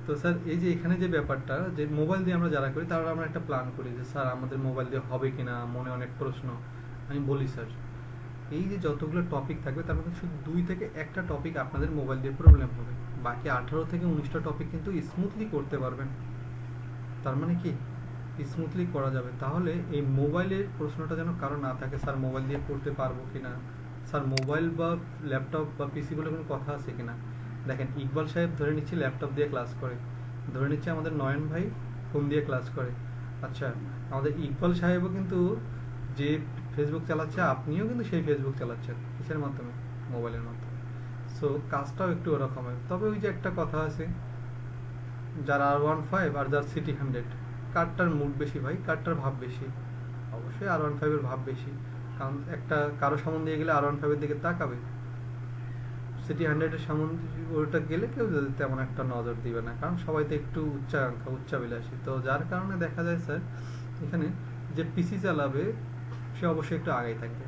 তো স্যার এই যে এখানে যে ব্যাপারটা, যে মোবাইল দিয়ে আমরা যারা করি তারা আমরা একটা প্ল্যান করি যে স্যার আমাদের মোবাইল দিয়ে হবে কিনা, মনে অনেক প্রশ্ন। আমি বলি স্যার এই যে যতগুলো টপিক থাকবে তার মধ্যে শুধু 2 থেকে 1টা টপিক আপনাদের মোবাইল দিয়ে প্রবলেম হবে, বাকি 18 থেকে 19টা টপিক কিন্তু স্মুথলি করতে পারবেন। তার মানে কি স্মুথলি করা যাবে। তাহলে এই মোবাইলের প্রশ্নটা যেন কারো না থাকে স্যার মোবাইল দিয়ে করতে পারবো কিনা, স্যার মোবাইল বা ল্যাপটপ বা পিসি বলে কোনো কথা আছে কিনা। দেখেন ইকবাল সাহেব ধরে নিচ্ছি ল্যাপটপ দিয়ে ক্লাস করে, ধরে নিচ্ছি আমাদের নয়ন ভাই ফোন দিয়ে ক্লাস করে, আচ্ছা আমাদের ইকবাল সাহেবও কিন্তু যে ফেসবুক চালাচ্ছে, আপনিও কিন্তু সেই ফেসবুক চালাচ্ছেন, কিসের মাধ্যমে? মোবাইলের মাধ্যমে। সো কাজটাও একটু ওরকম হয়। তবে ওই যে একটা কথা আছে, যার R15 আর যার সিটি 100, কারটার মুড বেশি ভাই, কারটার ভাব বেশি? অবশ্যই R15 এর ভাব বেশি, কারণ একটা কারো সামনে দিয়ে গেলে R15 এর দিকে তাকাবে, সিটি 100 এর সামনে ওটা গেলে কেউ তেমন একটা নজর দিবে না, কারণ সবাই তো একটু উচ্চাকাঙ্ক্ষা, উচ্চাবিলাসী। তো যার কারণে দেখা যায় স্যার এখানে যে পিসি চালাবে সে অবশ্যই একটু আগেই থাকবে,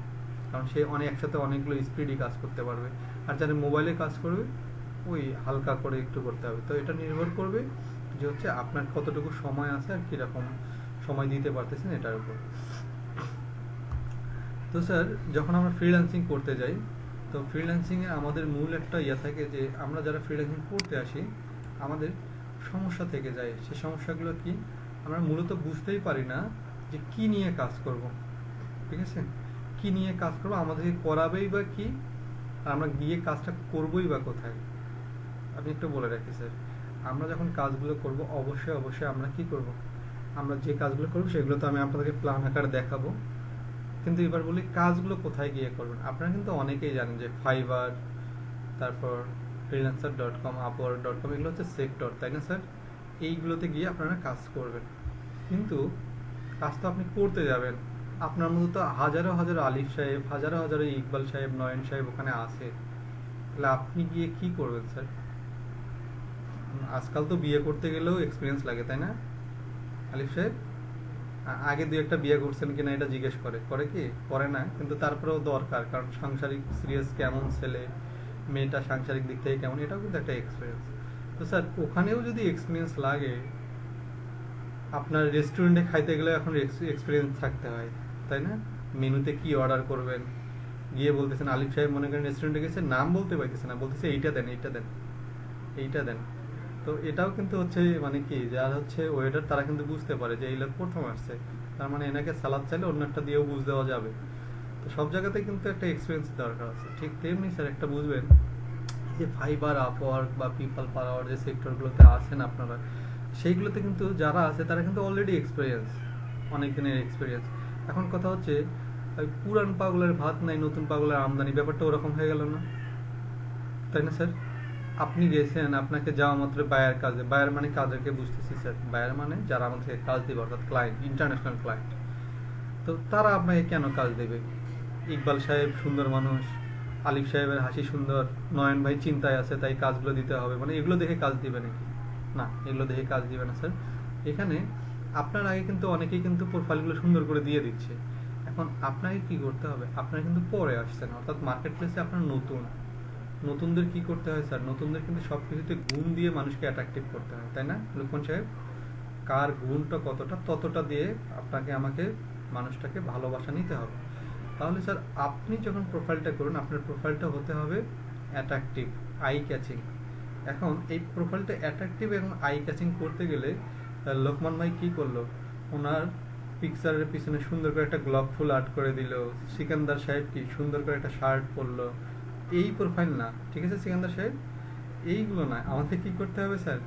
কারণ সে একসাথে অনেকগুলো স্পিডই কাজ করতে পারবে। আর যারা মোবাইলে কাজ করবে ওই হালকা করে একটু করতে হবে। তো এটা নির্ভর করবে যে হচ্ছে আপনার কতটুকু সময় আছে আর কিরকম সময় দিতে পারতেছেন এটার উপর। তো স্যার যখন আমরা ফ্রিল্যান্সিং করতে যাই, তো ফ্রিল্যান্সিংয়ে আমাদের মূল একটা ইয়ে থাকে যে আমরা যারা ফ্রিল্যান্সিং করতে আসি আমাদের সমস্যা থেকে যায়। সেই সমস্যাগুলো কি? আমরা মূলত বুঝতেই পারি না যে কি নিয়ে কাজ করব, ঠিক আছে? কি নিয়ে কাজ করবো, আমাদেরকে করাবেই বা কি, আর আমরা গিয়ে কাজটা করবোই বা কোথায়। আমি একটু বলে রাখি স্যার, আমরা যখন কাজগুলো করব অবশ্যই অবশ্যই আমরা কি করব, আমরা যে কাজগুলো করবো সেগুলো তো আমি আপনাদেরকে প্ল্যান আকারে দেখাবো, কিন্তু এবার বলি কাজগুলো কোথায় গিয়ে করবেন। আপনারা কিন্তু অনেকেই জানেন যে ফাইবার, তারপর freelancer.com, upwork.com, এগুলো হচ্ছে সেক্টর, তাই না স্যার? এইগুলোতে গিয়ে আপনারা কাজ করবেন। কিন্তু কাজ তো আপনি করতে যাবেন, আপনার মতো তো হাজারো হাজারো আলিফ সাহেব, হাজারো হাজারো ইকবাল সাহেব, নয়ন সাহেব ওখানে আছে, তাহলে আপনি গিয়ে কি করবেন স্যার? আজকাল তো বিয়ে করতে গেলেও এক্সপিরিয়েন্স লাগে, তাই না আলিফ সাহেব? আগে দুই একটা বিয়ে করছেন কিনা এটা জিজ্ঞেস করে, করে কি করে না, কিন্তু তারপরেও দরকার, কারণ সাংসারিক সিরিয়াস কেমন ছেলে, মেয়েটা সাংসারিক দিক থেকে কেমন, এটাও কিন্তু একটা এক্সপিরিয়েন্স। তো স্যার ওখানেও যদি এক্সপিরিয়েন্স লাগে, আপনার রেস্টুরেন্টে খাইতে গেলে এখন এক্সপিরিয়েন্স থাকতে হয়, তাই না? মেনুতে কি অর্ডার করবেন, গিয়ে বলতেছেন আলিফ সাহেব মনে করেন রেস্টুরেন্টে গেছে, নাম বলতে পারতেছে না, বলতেছে এইটা দেন, এইটা দেন, এইটা দেন। তো এটাও কিন্তু হচ্ছে মানে কি, যারা হচ্ছে ওয়েটার তারা কিন্তু বুঝতে পারে যে এই লোক প্রথম আসছে, তার মানে এনাকে সালাদ চাইলে অন্য একটা দিয়েও বুঝ দেওয়া যাবে। তো সব জায়গাতে কিন্তু একটা এক্সপিরিয়েন্স দরকার আছে। ঠিক তেমনি স্যার একটা বুঝবেন যে ফাইবার, আপওয়ার্ক বা পিপল পাওয়ার যে সেক্টরগুলোতে আছেন আপনারা, সেইগুলোতে কিন্তু যারা আছে তারা কিন্তু অলরেডি এক্সপিরিয়েন্স, অনেক দিনের এক্সপিরিয়েন্স। এখন কথা হচ্ছে ওই পুরান পাগলের ভাত নাই, নতুন পাগলের আমদানি, ব্যাপারটা ওরকম হয়ে গেল না, তাই না স্যার? আপনি গেছেন, আপনাকে যাওয়া মাত্র বায়ার কাজে, বায়ার মানে কাদেরকে বুঝতেছি স্যার, বায়ার মানে যারা আমাদেরকে কাজ দিবে, অর্থাৎ ক্লায়েন্ট, ইন্টারন্যাশনাল ক্লায়েন্ট। তো তারা আপনাকে কেন কাজ দেবে? ইকবাল সাহেব সুন্দর মানুষ, আলিফ সাহেবের হাসি সুন্দর, নয়ন ভাই চিন্তায় আছে তাই কাজগুলো দিতে হবে, মানে এগুলো দেখে কাজ দিবে নাকি? না, এগুলো দেখে কাজ দিবে না স্যার। এখানে আপনার আগে কিন্তু অনেকেই কিন্তু প্রোফাইলগুলো সুন্দর করে দিয়ে দিচ্ছে, এখন আপনাকে কি করতে হবে, আপনারা কিন্তু পরে আসছেন, অর্থাৎ মার্কেট প্লেসে আপনার নতুন। নতুনদের কি করতে হয় স্যার? নতুনদের কিন্তু সবকিছুতে গুণ দিয়ে মানুষকে অ্যাট্রাকটিভ করতে হয়, তাই না লুকমান সাহেব? কার গুণটা কতটা, ততটা দিয়ে আপনাকে আমাকে মানুষটাকে ভালোবাসা নিতে হবে। তাহলে স্যার আপনি যখন প্রোফাইলটা করুন, আপনার প্রোফাইলটা হতে হবে অ্যাট্রাকটিভ, আই ক্যাচিং। এখন এই প্রোফাইলটা অ্যাট্রাকটিভ এবং আই ক্যাচিং করতে গেলে লোকমান ভাই কি করলো, ওনার পিকচারের পিছনে সুন্দর করে একটা গোলাপ ফুল আর্ট করে দিল, সিকান্দার সাহেব কি সুন্দর করে একটা শার্ট পরলো, এই প্রোফাইল না, ঠিক আছে সিকান্দার সাহেব? এইগুলো না, আমাদের কি করতে হবে স্যার,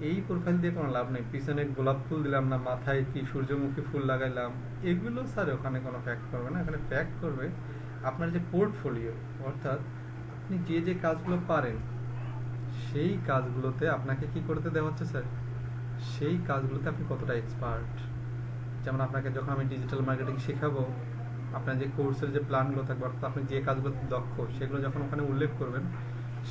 এই প্রোফাইল দিয়ে কোনো লাভ নেই, পিছনে গোলাপ ফুল দিলাম না, মাথায় কি সূর্যমুখী ফুল লাগাইলাম, এগুলো স্যার ওখানে কোনো ফ্যাক্ট করবে না। এখানে ফ্যাক্ট করবে আপনার যে পোর্টফোলিও, অর্থাৎ আপনি যে যে কাজগুলো পারেন সেই কাজগুলোতে আপনাকে কি করতে দেওয়া হচ্ছে স্যার, সেই কাজগুলোতে আপনি কতটা এক্সপার্ট। যেমন আপনাকে যখন আমি ডিজিটাল মার্কেটিং শেখাবো, আপনার যে কোর্সের যে প্ল্যানগুলো থাকবে, অর্থাৎ আপনি যে কাজগুলোতে দক্ষ সেগুলো যখন ওখানে উল্লেখ করবেন,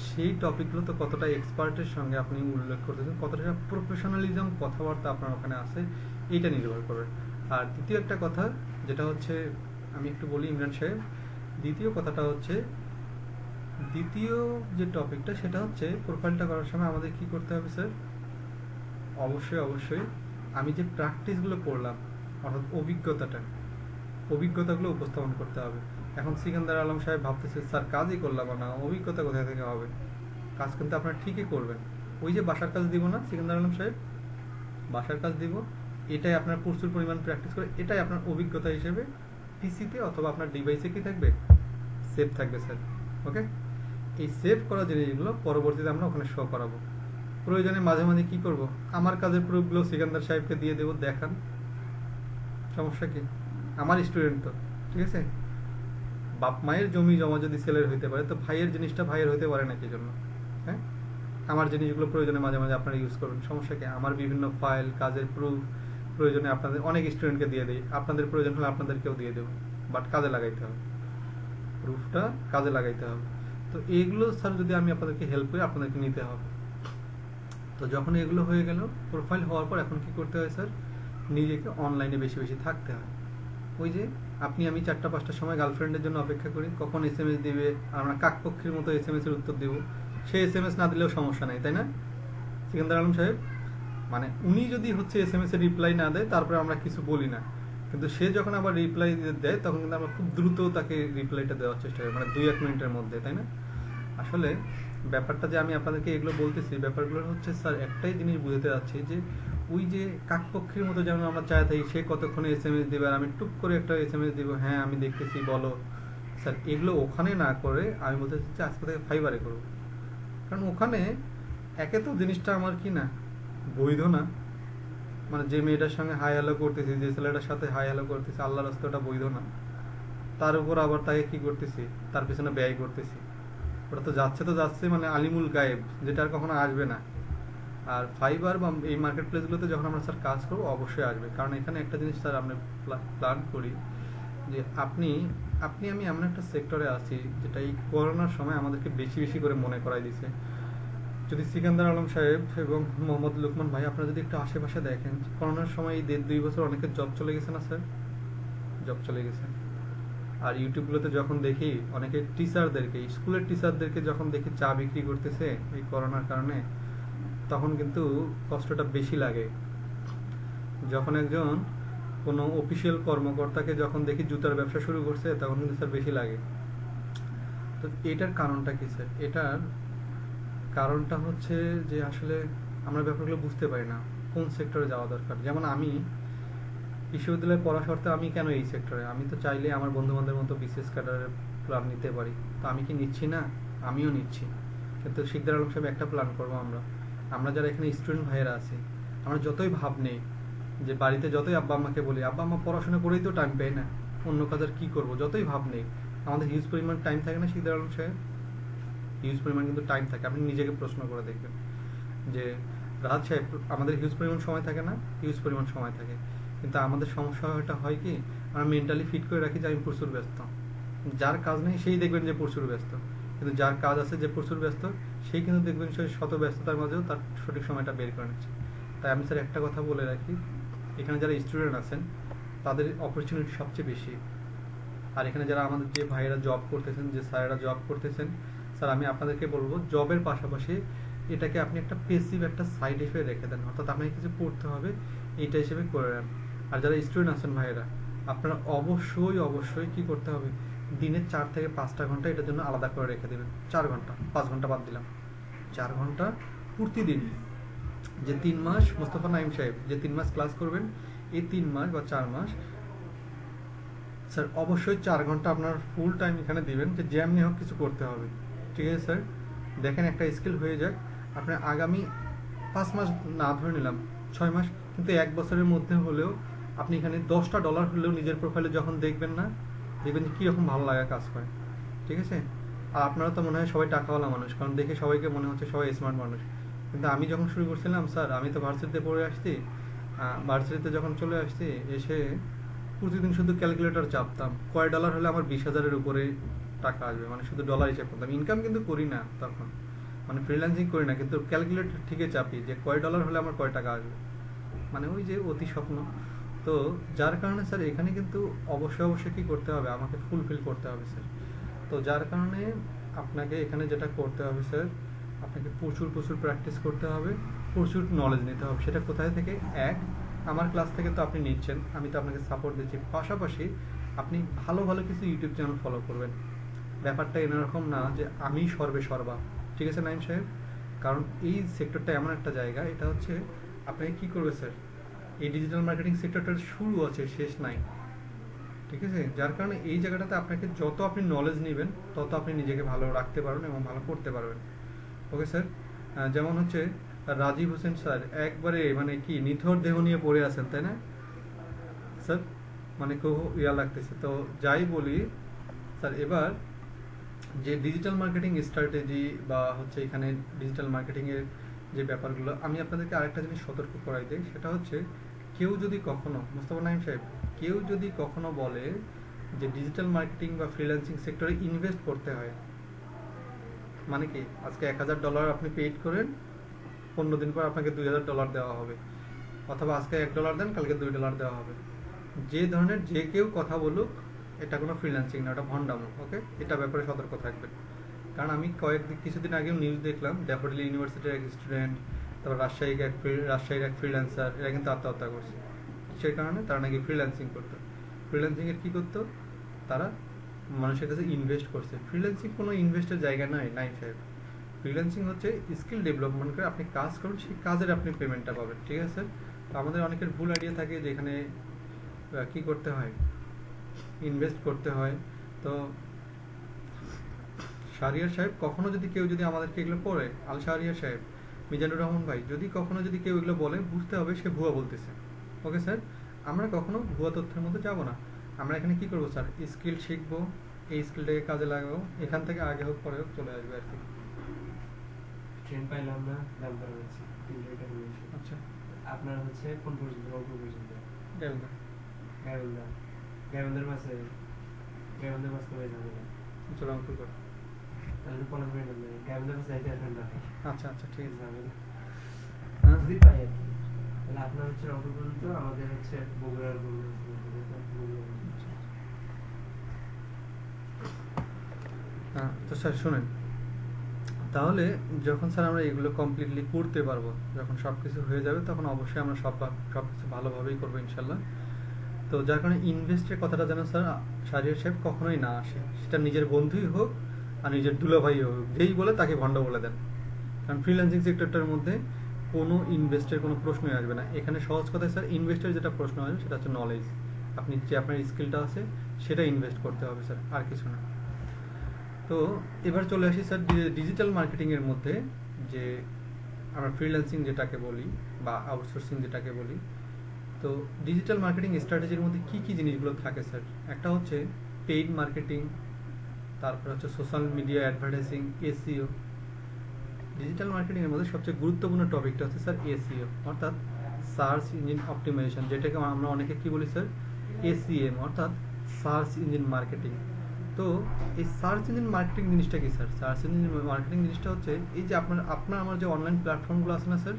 সেই টপিকগুলো তো কতটা এক্সপার্টের সঙ্গে আপনি উল্লেখ করতেছেন, কতটা প্রফেশনালিজম কথাবার্তা আপনার ওখানে আছে, এইটা নির্ভর করবে। আর দ্বিতীয় একটা কথা যেটা হচ্ছে, আমি একটু বলি ইমরান সাহেব, দ্বিতীয় কথাটা হচ্ছে, দ্বিতীয় যে টপিকটা সেটা হচ্ছে প্রোফাইলটা করার সময় আমাদের কি করতে হবে স্যার, অবশ্যই অবশ্যই আমি যে প্র্যাকটিসগুলো করলাম, অর্থাৎ অভিজ্ঞতাগুলো উপস্থাপন করতে হবে। এখন সিকান্দার আলম সাহেব ভাবতেছে স্যার কাজই করলাম না, অভিজ্ঞতা কোথায় থেকে হবে? কাজ কিন্তু আপনারা ঠিকই করবেন, ওই যে বাসার কাজ দিব না সিকান্দার আলম সাহেব, বাসার কাজ দিব, এটাই আপনার প্রচুর পরিমাণ প্র্যাকটিস করে, এটাই আপনার অভিজ্ঞতা হিসেবে পিসিতে অথবা আপনার ডিভাইসে কি থাকবে, সেভ থাকবে স্যার। ওকে, এই সেভ করা জিনিসগুলো পরবর্তীতে আমরা ওখানে শো করাবো। প্রয়োজনে মাঝে মাঝে কি করব, আমার কাজের প্রুফগুলো সিকান্দার সাহেবকে দিয়ে দেবো, দেখান, সমস্যা কি? আমার স্টুডেন্ট তো, ঠিক আছে? বাপ মায়ের জমি জমা যদি সেলের হইতে পারে, তো ভাইয়ের জিনিসটা ভাইয়ের হইতে পারে না কি জন্য? হ্যাঁ, আমার জিনিসগুলো প্রয়োজনে মাঝে মাঝে আপনারা ইউজ করবেন, সমস্যা কি? আমার বিভিন্ন ফাইল, কাজের প্রুফ প্রয়োজনে আপনাদের অনেক স্টুডেন্টকে দিয়ে দেই, আপনাদের প্রয়োজন হলে আপনাদেরকেও দিয়ে দেবো, বাট কাজে লাগাইতে হবে, প্রুফটা কাজে লাগাইতে হবে। তো এইগুলো স্যার যদি আমি আপনাদেরকে হেল্প করি, আপনাদেরকে নিতে হবে। তো যখন এগুলো হয়ে গেল, প্রোফাইল হওয়ার পর এখন কি করতে হয় স্যার, নিজেকে অনলাইনে বেশি বেশি থাকতে হয়। ওই যে আপনি আমি 4টা-5টার সময় গার্লফ্রেন্ডের জন্য অপেক্ষা করি কখন এসএমএস দিবে, আর আমরা কাকপক্ষীর মতো এসএমএস এর উত্তর দেবো, সে এসএমএস না দিলেও সমস্যা নাই, তাই না সিকান্দার আলম সাহেব? মানে উনি যদি হচ্ছে এসএমএস এর রিপ্লাই না দেয় তারপরে আমরা কিছু বলি না, কিন্তু সে যখন আবার রিপ্লাই দেয় তখন কিন্তু আমরা খুব দ্রুত তাকে রিপ্লাইটা দেওয়ার চেষ্টা করি, মানে 2-1 মিনিটের মধ্যে, তাই না? আসলে ব্যাপারটা যে আমি আপনাদেরকে এগুলো বলতেছি, ব্যাপারগুলো হচ্ছে স্যার একটাই জিনিস বুঝতে যাচ্ছি যে ওই যে কাকপক্ষীর মতো যেমন আমরা চাই থাকি সে কতক্ষণে এসএমএস দিবে আর আমি টুক করে একটা এসএমএস দিব, হ্যাঁ আমি দেখতেছি বলো, স্যার এগুলো ওখানে না করে আমি বলতে চাচ্ছি আজকে থেকে ফাইবারে করবো। কারণ ওখানে একে তো জিনিসটা আমার কি না বৈধ না, মানে যে মেয়েটার সঙ্গে হাই হ্যালো করতেছি, যে ছেলেটার সাথে হাই হ্যালো করতেছি, আল্লাহর রাস্তায় ওটা বৈধ না, তার উপর আবার তাকে কি করতেছি, তার পিছনে ব্যয় করতেছি, ওটা তো যাচ্ছে মানে আলিমুল গায়েব, যেটা আর কখনো আসবে না। আর ফাইবার বা এই মার্কেট প্লেসগুলোতে যখন আমরা স্যার কাজ করবো অবশ্যই আসবে, কারণ এখানে একটা জিনিস স্যার আমরা প্ল্যান করি যে আপনি আপনি আমি এমন একটা সেক্টরে আছি যেটা এই করোনার সময় আমাদেরকে বেশি বেশি করে মনে করাই দিছে। যদি সিকান্দার আলম সাহেব এবং মোহাম্মদ লুকমান ভাই আপনারা যদি একটু আশেপাশে দেখেন, করোনার সময় এই 1.5-2 বছর অনেকের জব চলে গেছে না স্যার, জব চলে গেছে। আর ইউটিউবগুলোতে যখন দেখি অনেকে টিচারদেরকে, স্কুলের টিচারদেরকে যখন দেখি চা বিক্রি করতেছে এই করোনার কারণে, তখন কিন্তু কষ্টটা বেশি লাগে। যখন একজন কোনো অফিসিয়াল কর্মকর্তাকে যখন দেখি জুতার ব্যবসা শুরু করছে তখন কিন্তু স্যার বেশি লাগে। তো এটার কারণটা কি স্যার? এটার কারণটা হচ্ছে যে আসলে আমরা ব্যাপারগুলো বুঝতে পারি না কোন সেক্টরে যাওয়া দরকার। যেমন আমি বিশ্ববিদ্যালয়ে পড়া সত্ত্বেও আমি কেন এই সেক্টরে, আমি তো চাইলে আমার বন্ধু বান্ধবের মতো বিসিএস ক্যাডারের প্ল্যান নিতে পারি। তো আমি কি নিচ্ছি না? আমিও নিচ্ছি, কিন্তু শিকদার আলম সাহেব একটা প্ল্যান করবো আমরা যারা এখানে স্টুডেন্ট ভাইয়েরা আছি, আমরা যতই ভাব নেই যে বাড়িতে যতই আব্বা আম্মাকে বলি আব্বা আম্মা পড়াশোনা করেই তো টাইম পাই না, অন্য কাজের কি করব, যতই ভাব নেই আমাদের হিউজ পরিমাণ টাইম থাকে না শিকদার আলম সাহেব? হিউজ পরিমাণ কিন্তু টাইম থাকে। আপনি নিজেকে প্রশ্ন করে দেখবেন যে রাজ সাহেব আমাদের হিউজ পরিমাণ সময় থাকে না? হিউজ পরিমাণ সময় থাকে, কিন্তু আমাদের সমস্যাটা হয় কি আমরা মেন্টালি ফিট করে রাখি যে আমি প্রচুর ব্যস্ত। যার কাজ নেই সেই দেখবেন যে প্রচুর ব্যস্ত, কিন্তু যার কাজ আছে যে প্রচুর ব্যস্ত সেই কিন্তু দেখবেন সে শত ব্যস্ততার মাঝেও তার সঠিক সময়টা বের করে নিচ্ছে। তাই আমি স্যার একটা কথা বলে রাখি, এখানে যারা স্টুডেন্ট আছেন তাদের অপরচুনিটি সবচেয়ে বেশি। আর এখানে যারা আমাদের যে ভাইয়েরা জব করতেছেন, যে স্যারেরা জব করতেছেন, স্যার আমি আপনাদেরকে বলবো জবের পাশাপাশি এটাকে আপনি একটা পেসিভ একটা সাইড হিসেবে রেখে দেন, অর্থাৎ আপনাকে কিছু পড়তে হবে এইটা হিসেবে করে নেন। আর যারা স্টুডেন্ট আছেন ভাইয়েরা, আপনারা অবশ্যই অবশ্যই কি করতে হবে, দিনে 4 থেকে 5টা ঘন্টা এটার জন্য আলাদা করে রেখে দেবেন। 4 ঘন্টা, 5 ঘন্টা বাদ দিলাম, 4 ঘন্টা প্রতিদিন। যে 3 মাস মোস্তফা নাইম সাহেব যে 3 মাস ক্লাস করবেন, এই 3 মাস বা 4 মাস স্যার অবশ্যই 4 ঘন্টা আপনার ফুল টাইম এখানে দিবেন, যে যেমনি হোক কিছু করতে হবে। ঠিক আছে স্যার? দেখেন একটা স্কিল হয়ে যাক, আপনার আগামী 5 মাস না ধরে নিলাম 6 মাস, কিন্তু 1 বছরের মধ্যে হলেও আপনি এখানে $10 হলেও নিজের প্রোফাইলে যখন দেখবেন না, দেখবেন যে কীরকম ভালো লাগা কাজ করে। ঠিক আছে? আর আপনারা তো মনে হয় সবাই টাকাওয়ালা মানুষ, কারণ দেখে সবাইকে মনে হচ্ছে সবাই স্মার্ট মানুষ, কিন্তু আমি যখন শুরু করছিলাম স্যার, আমি তো ভার্সিটিতে পড়ে আসছি, ভার্সিটিতে যখন চলে আসছি এসে প্রতিদিন শুধু ক্যালকুলেটর চাপতাম কয় ডলার হলে আমার 20,000-এর উপরে টাকা আসবে, মানে শুধু ডলার হিসাব করতাম। ইনকাম কিন্তু করি না তখন, মানে ফ্রিল্যান্সিং করি না, কিন্তু ক্যালকুলেটর ঠিকই চাপি যে কয় ডলার হলে আমার কয় টাকা আসবে, মানে ওই যে অতি স্বপ্ন। তো যার কারণে স্যার এখানে কিন্তু অবশ্যই অবশ্যই কি করতে হবে, আমাকে ফুলফিল করতে হবে স্যার। তো যার কারণে আপনাকে এখানে যেটা করতে হবে স্যার, আপনাকে প্রচুর প্রচুর প্র্যাকটিস করতে হবে, প্রচুর নলেজ নিতে হবে। সেটা কোথায় থেকে? এক, আমার ক্লাস থেকে তো আপনি নিচ্ছেন, আমি তো আপনাকে সাপোর্ট দিচ্ছি, পাশাপাশি আপনি ভালো ভালো কিছু ইউটিউব চ্যানেল ফলো করবেন। ব্যাপারটা এরকম না যে আমি সর্বে সর্বা, ঠিক আছে নাইম সাহেব? কারণ এই সেক্টরটা এমন একটা জায়গা, এটা হচ্ছে আপনাকে কি করবে স্যার, এই ডিজিটাল মার্কেটিং সেক্টরটার শুরু আছে, শেষ নাই। ঠিক আছে? যার কারণে এই জায়গাটাতে আপনাকে যত আপনি নলেজ নেবেন তত আপনি নিজেকে ভালো রাখতে পারবেন এবং ভালো করতে পারবেন। Okay sir? যেমন হচ্ছে রাজীব হোসেন স্যার একবারে মানে কি নিথর দেহ নিয়ে পড়ে আছেন, তাই না স্যার? মানে খুব ইয়া লাগতেছে। তো যাই বলি স্যার, এবার যে ডিজিটাল মার্কেটিং স্ট্র্যাটেজি বা হচ্ছে এখানে ডিজিটাল মার্কেটিংয়ের যে ব্যাপারগুলো, আমি আপনাদেরকে আরেকটা জিনিস সতর্ক করাই দিই, সেটা হচ্ছে কেউ যদি কখনো, মোস্তফা নাইম সাহেব, কেউ যদি কখনো বলে যে ডিজিটাল মার্কেটিং বা ফ্রিল্যান্সিং সেক্টরে ইনভেস্ট করতে হয়, মানে কি আজকে $1,000 আপনি পেইড করেন, 15 দিন পর আপনাকে $2,000 দেওয়া হবে, অথবা আজকে $1 দেন কালকে $2 দেওয়া হবে, যে ধরনের যে কেউ কথা বলুক, এটা কোনো ফ্রিল্যান্সিং না, ওটা ভন্ডামো। ওকে? এটা ব্যাপারে সতর্ক থাকবেন। কারণ আমি কিছুদিন আগেও নিউজ দেখলাম, ড্যাফোডিল ইউনিভার্সিটির এক স্টুডেন্ট, তারপর রাজশাহীর এক ফ্রিল্যান্সার, এরা কিন্তু আত্মহত্যা করছে। সেই কারণে তারা নাকি ফ্রিল্যান্সিং করতো। ফ্রিল্যান্সিংয়ের কী করতো? তারা মানুষের কাছে ইনভেস্ট করছে। ফ্রিল্যান্সিং কোনো ইনভেস্টের জায়গা নয় নাইম সাহেব। ফ্রিল্যান্সিং হচ্ছে স্কিল ডেভেলপমেন্ট করে আপনি কাজ করুন, সেই কাজের আপনি পেমেন্টটা পাবেন। ঠিক আছে? তো আমাদের অনেকের ভুল আইডিয়া থাকে যে এখানে কি করতে হয়, ইনভেস্ট করতে হয়। তো শাহরিয়ার সাহেব, কখনো যদি কেউ যদি আমাদেরকে এগুলো পড়ে, আল শাহরিয়ার সাহেব, মিজানুর রহমান ভাই, যদি কখনো যদি কেউ এগুলো বলে, বুঝতে হবে সে ভুয়া বলতেছে। Okay sir? আমরা কখনো ভুয়া তথ্যের মধ্যে যাব না। আমরা এখানে কি করবো স্যার, স্কিল শিখবো, এই স্কিলটাকে কাজে লাগাবো, এখান থেকে আগে হোক পরে হোক চলে আসবে আর কি। ট্রেন পাইলাম না, জানতে পেরেছি। তিনটা ক্যাটাগরি। আচ্ছা আপনার হচ্ছে কোন পর্যন্ত, অল্প পর্যন্ত? গাইবান্ধা। গাইবান্ধা। গাইবান্ধার পাশে, গাইবান্ধার পাশে হয়ে যাবে না। চলো অঙ্কুর করো। তাহলে 15 মিনিট লাগবে। গাইবান্ধার পাশে যাইতে আসবেন না। আচ্ছা আচ্ছা ঠিক আছে। যাবে না। হ্যাঁ যদি পাই আর কি। তাহলে আপনার হচ্ছে রংপুর পর্যন্ত, আমাদের হচ্ছে বগুড়ার পর্যন্ত। হ্যাঁ, তো স্যার শুনেন, তাহলে যখন স্যার আমরা এগুলো কমপ্লিটলি করতে পারবো, যখন সব কিছু হয়ে যাবে, তখন অবশ্যই আমরা সব কিছু ভালোভাবেই করবো ইনশাল্লাহ। তো যার কারণে ইনভেস্টের কথাটা যেন স্যার শাহরিয়ার সাহেব কখনোই না আসে, সেটা নিজের বন্ধুই হোক আর নিজের দুলাভাই হোক, যেই বলে তাকে ভণ্ড বলে দেন। কারণ ফ্রিল্যান্সিং সেক্টরটার মধ্যে কোনো ইনভেস্টের কোনো প্রশ্নই আসবে না। এখানে সহজ কথায় স্যার ইনভেস্টের যেটা প্রশ্ন আসবে সেটা হচ্ছে নলেজ। আপনি যে আপনার স্কিলটা আছে সেটা ইনভেস্ট করতে হবে স্যার, আর কিছু না। তো এবার চলে আসি স্যার ডিজিটাল মার্কেটিংয়ের মধ্যে, যে আমরা ফ্রিল্যান্সিং যেটাকে বলি বা আউটসোর্সিং যেটাকে বলি। তো ডিজিটাল মার্কেটিং স্ট্র্যাটেজির মধ্যে কি কি জিনিসগুলো থাকে স্যার? একটা হচ্ছে পেইড মার্কেটিং, তারপর হচ্ছে social media advertising, SEO. Digital marketing এর মধ্যে সবচেয়ে গুরুত্বপূর্ণ টপিকটা হচ্ছে স্যার এসইও, অর্থাৎ সার্চ ইঞ্জিন অপটিমাইজেশন, যেটাকে আমরা অনেকে কি বলি স্যার এসইএম, অর্থাৎ সার্চ ইঞ্জিন মার্কেটিং। তো এই সার্চ ইঞ্জিন মার্কেটিং জিনিসটা কি স্যার? সার্চ ইঞ্জিন মার্কেটিং জিনিসটা হচ্ছে এই যে আপনার আমার যে অনলাইন প্ল্যাটফর্মগুলো আছে না স্যার,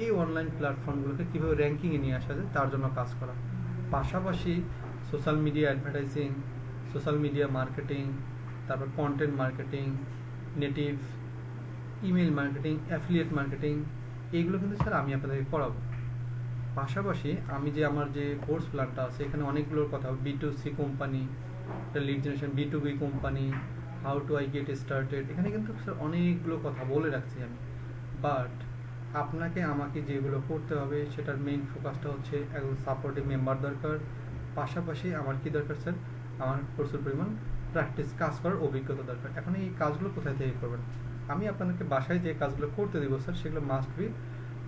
এই অনলাইন প্ল্যাটফর্মগুলোকে কীভাবে র্যাঙ্কিংয়ে নিয়ে আসা যায় তার জন্য কাজ করা। পাশাপাশি social media advertising, social media marketing, তারপর content marketing, native email marketing, affiliate marketing, এইগুলো কিন্তু স্যার আমি আপনাদেরকে করাবো। পাশাপাশি আমি যে আমার যে কোর্স প্ল্যানটা আছে এখানে অনেকগুলোর কথা, B2C company, lead generation, B2B company, how to I get started, এখানে কিন্তু স্যার অনেকগুলো কথা বলে রাখছি আমি। বাট আপনাকে আমাকে যেগুলো করতে হবে সেটার মেইন ফোকাসটা হচ্ছে একজন সাপোর্টিভ মেম্বার দরকার। পাশাপাশি আমার কি দরকার স্যার? আমার প্রচুর পরিমাণ প্র্যাকটিস, কাজ করার অভিজ্ঞতা দরকার। এখন এই কাজগুলো কোথায় থেকে করবেন? আমি আপনাদেরকে বাসায় যে কাজগুলো করতে দেবো স্যার, সেগুলো মাস্ট বি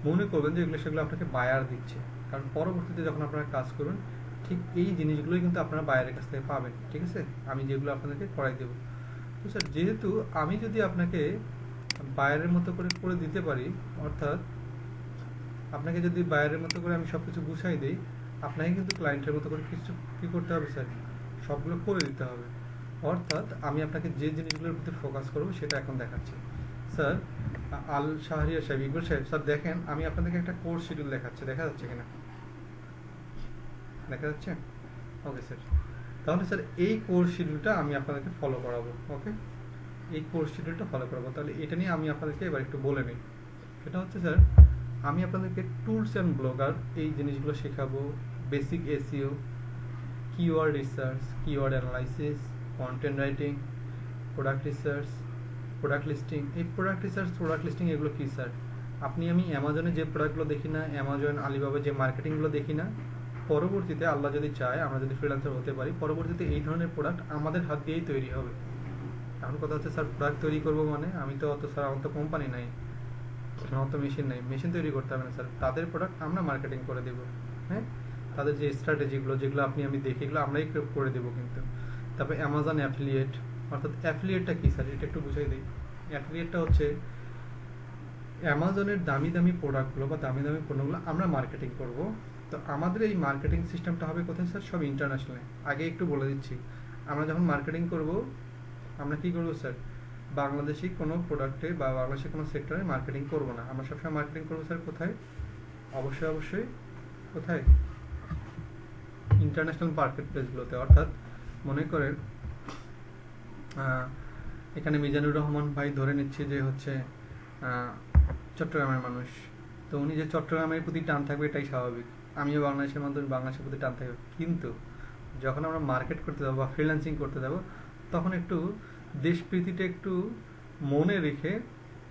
মনে করবেন যে সেগুলো আপনাকে বায়ার দিচ্ছে। কারণ পরবর্তীতে যখন আপনারা কাজ করবেন ঠিক এই জিনিসগুলোই কিন্তু আপনারা বায়ারের কাছ থেকে পাবেন, ঠিক আছে? আমি যেগুলো আপনাদেরকে করাই দেবো। তো স্যার যেহেতু আমি যদি আপনাকে বায়ারের মতো করে করে দিতে পারি, অর্থাৎ আপনাকে যদি বায়ারের মতো করে আমি সব কিছু গুছাই দিই, আপনাকে কিন্তু ক্লায়েন্টের মতো করে কিছু কী করতে হবে স্যার? সবগুলো করে দিতে হবে। অর্থাৎ আমি আপনাকে যে জিনিসগুলোর প্রতি ফোকাস করবো সেটা এখন দেখাচ্ছি স্যার। আল শাহরিয়ার সাহেব, ইকবাল সাহেব, স্যার দেখেন আমি আপনাদেরকে একটা কোর্স শিডিউল দেখাচ্ছি, দেখা যাচ্ছে কিনা? দেখা যাচ্ছে? ওকে স্যার, তাহলে স্যার এই কোর্স শিডিউলটা আমি আপনাদেরকে ফলো করাবো। ওকে, এই কোর্স শিডিউলটা ফলো করাবো। তাহলে এটা নিয়ে আমি আপনাদেরকে এবার একটু বলে নিই। সেটা হচ্ছে স্যার আমি আপনাদেরকে টুলস অ্যান্ড ব্লগার এই জিনিসগুলো শেখাবো, basic SEO, keyword research, keyword analysis, content writing, product research, product listing. এই প্রোডাক্ট রিসার্চ, প্রোডাক্ট লিস্টিং এগুলো কী স্যার? আমি অ্যামাজনে যে প্রোডাক্টগুলো দেখি না, অ্যামাজন, আলিবাবা যে মার্কেটিংগুলো দেখি না, পরবর্তীতে আল্লাহ যদি চায়, আমরা যদি ফ্রিল্যান্সার হতে পারি, পরবর্তীতে এই ধরনের প্রোডাক্ট আমাদের হাত দিয়েই তৈরি হবে। এখন কথা হচ্ছে স্যার প্রোডাক্ট তৈরি করবো মানে আমি তো অত স্যার, আমার তো কোম্পানি নাই, আমার তো মেশিন নাই, মেশিন তৈরি করতে হবে না স্যার, তাদের প্রোডাক্ট আমরা মার্কেটিং করে দেবো। হ্যাঁ, তাদের যে স্ট্র্যাটেজিগুলো যেগুলো আমি দেখি এগুলো আমরাই করে দেবো কিন্তু। তারপরে অ্যামাজন অ্যাফিলিয়েট, অর্থাৎ অ্যাফিলিয়েটটা কী স্যার? এটা একটু বুঝাই দিই। অ্যাফিলিয়েটটা হচ্ছে অ্যামাজনের দামি দামি প্রোডাক্টগুলো বা দামি দামি পণ্যগুলো আমরা মার্কেটিং করব। তো আমাদের এই মার্কেটিং সিস্টেমটা হবে কোথায় স্যার? সব ইন্টারন্যাশনালে। আগে একটু বলে দিচ্ছি, আমরা যখন মার্কেটিং করব আমরা কি করব স্যার? বাংলাদেশি কোনো প্রোডাক্টে বা বাংলাদেশি কোনো সেক্টরে মার্কেটিং করব না। আমরা সবসময় মার্কেটিং করবো স্যার কোথায়? অবশ্যই কোথায়? ইন্টারন্যাশনাল মার্কেট প্লেসগুলোতে। অর্থাৎ মনে করেন এখানে মিজানুর রহমান ভাই ধরে নিচ্ছে যে হচ্ছে চট্টগ্রামের মানুষ, তো উনি যে চট্টগ্রামের প্রতি টান থাকবে এটাই স্বাভাবিক। আমিও বাংলাদেশের মানুষ, বাংলাদেশের প্রতি টান থাকবে। কিন্তু যখন আমরা মার্কেট করতে যাবো বা ফ্রিল্যান্সিং করতে যাবো, তখন একটু দেশপ্রীতিটা একটু মনে রেখে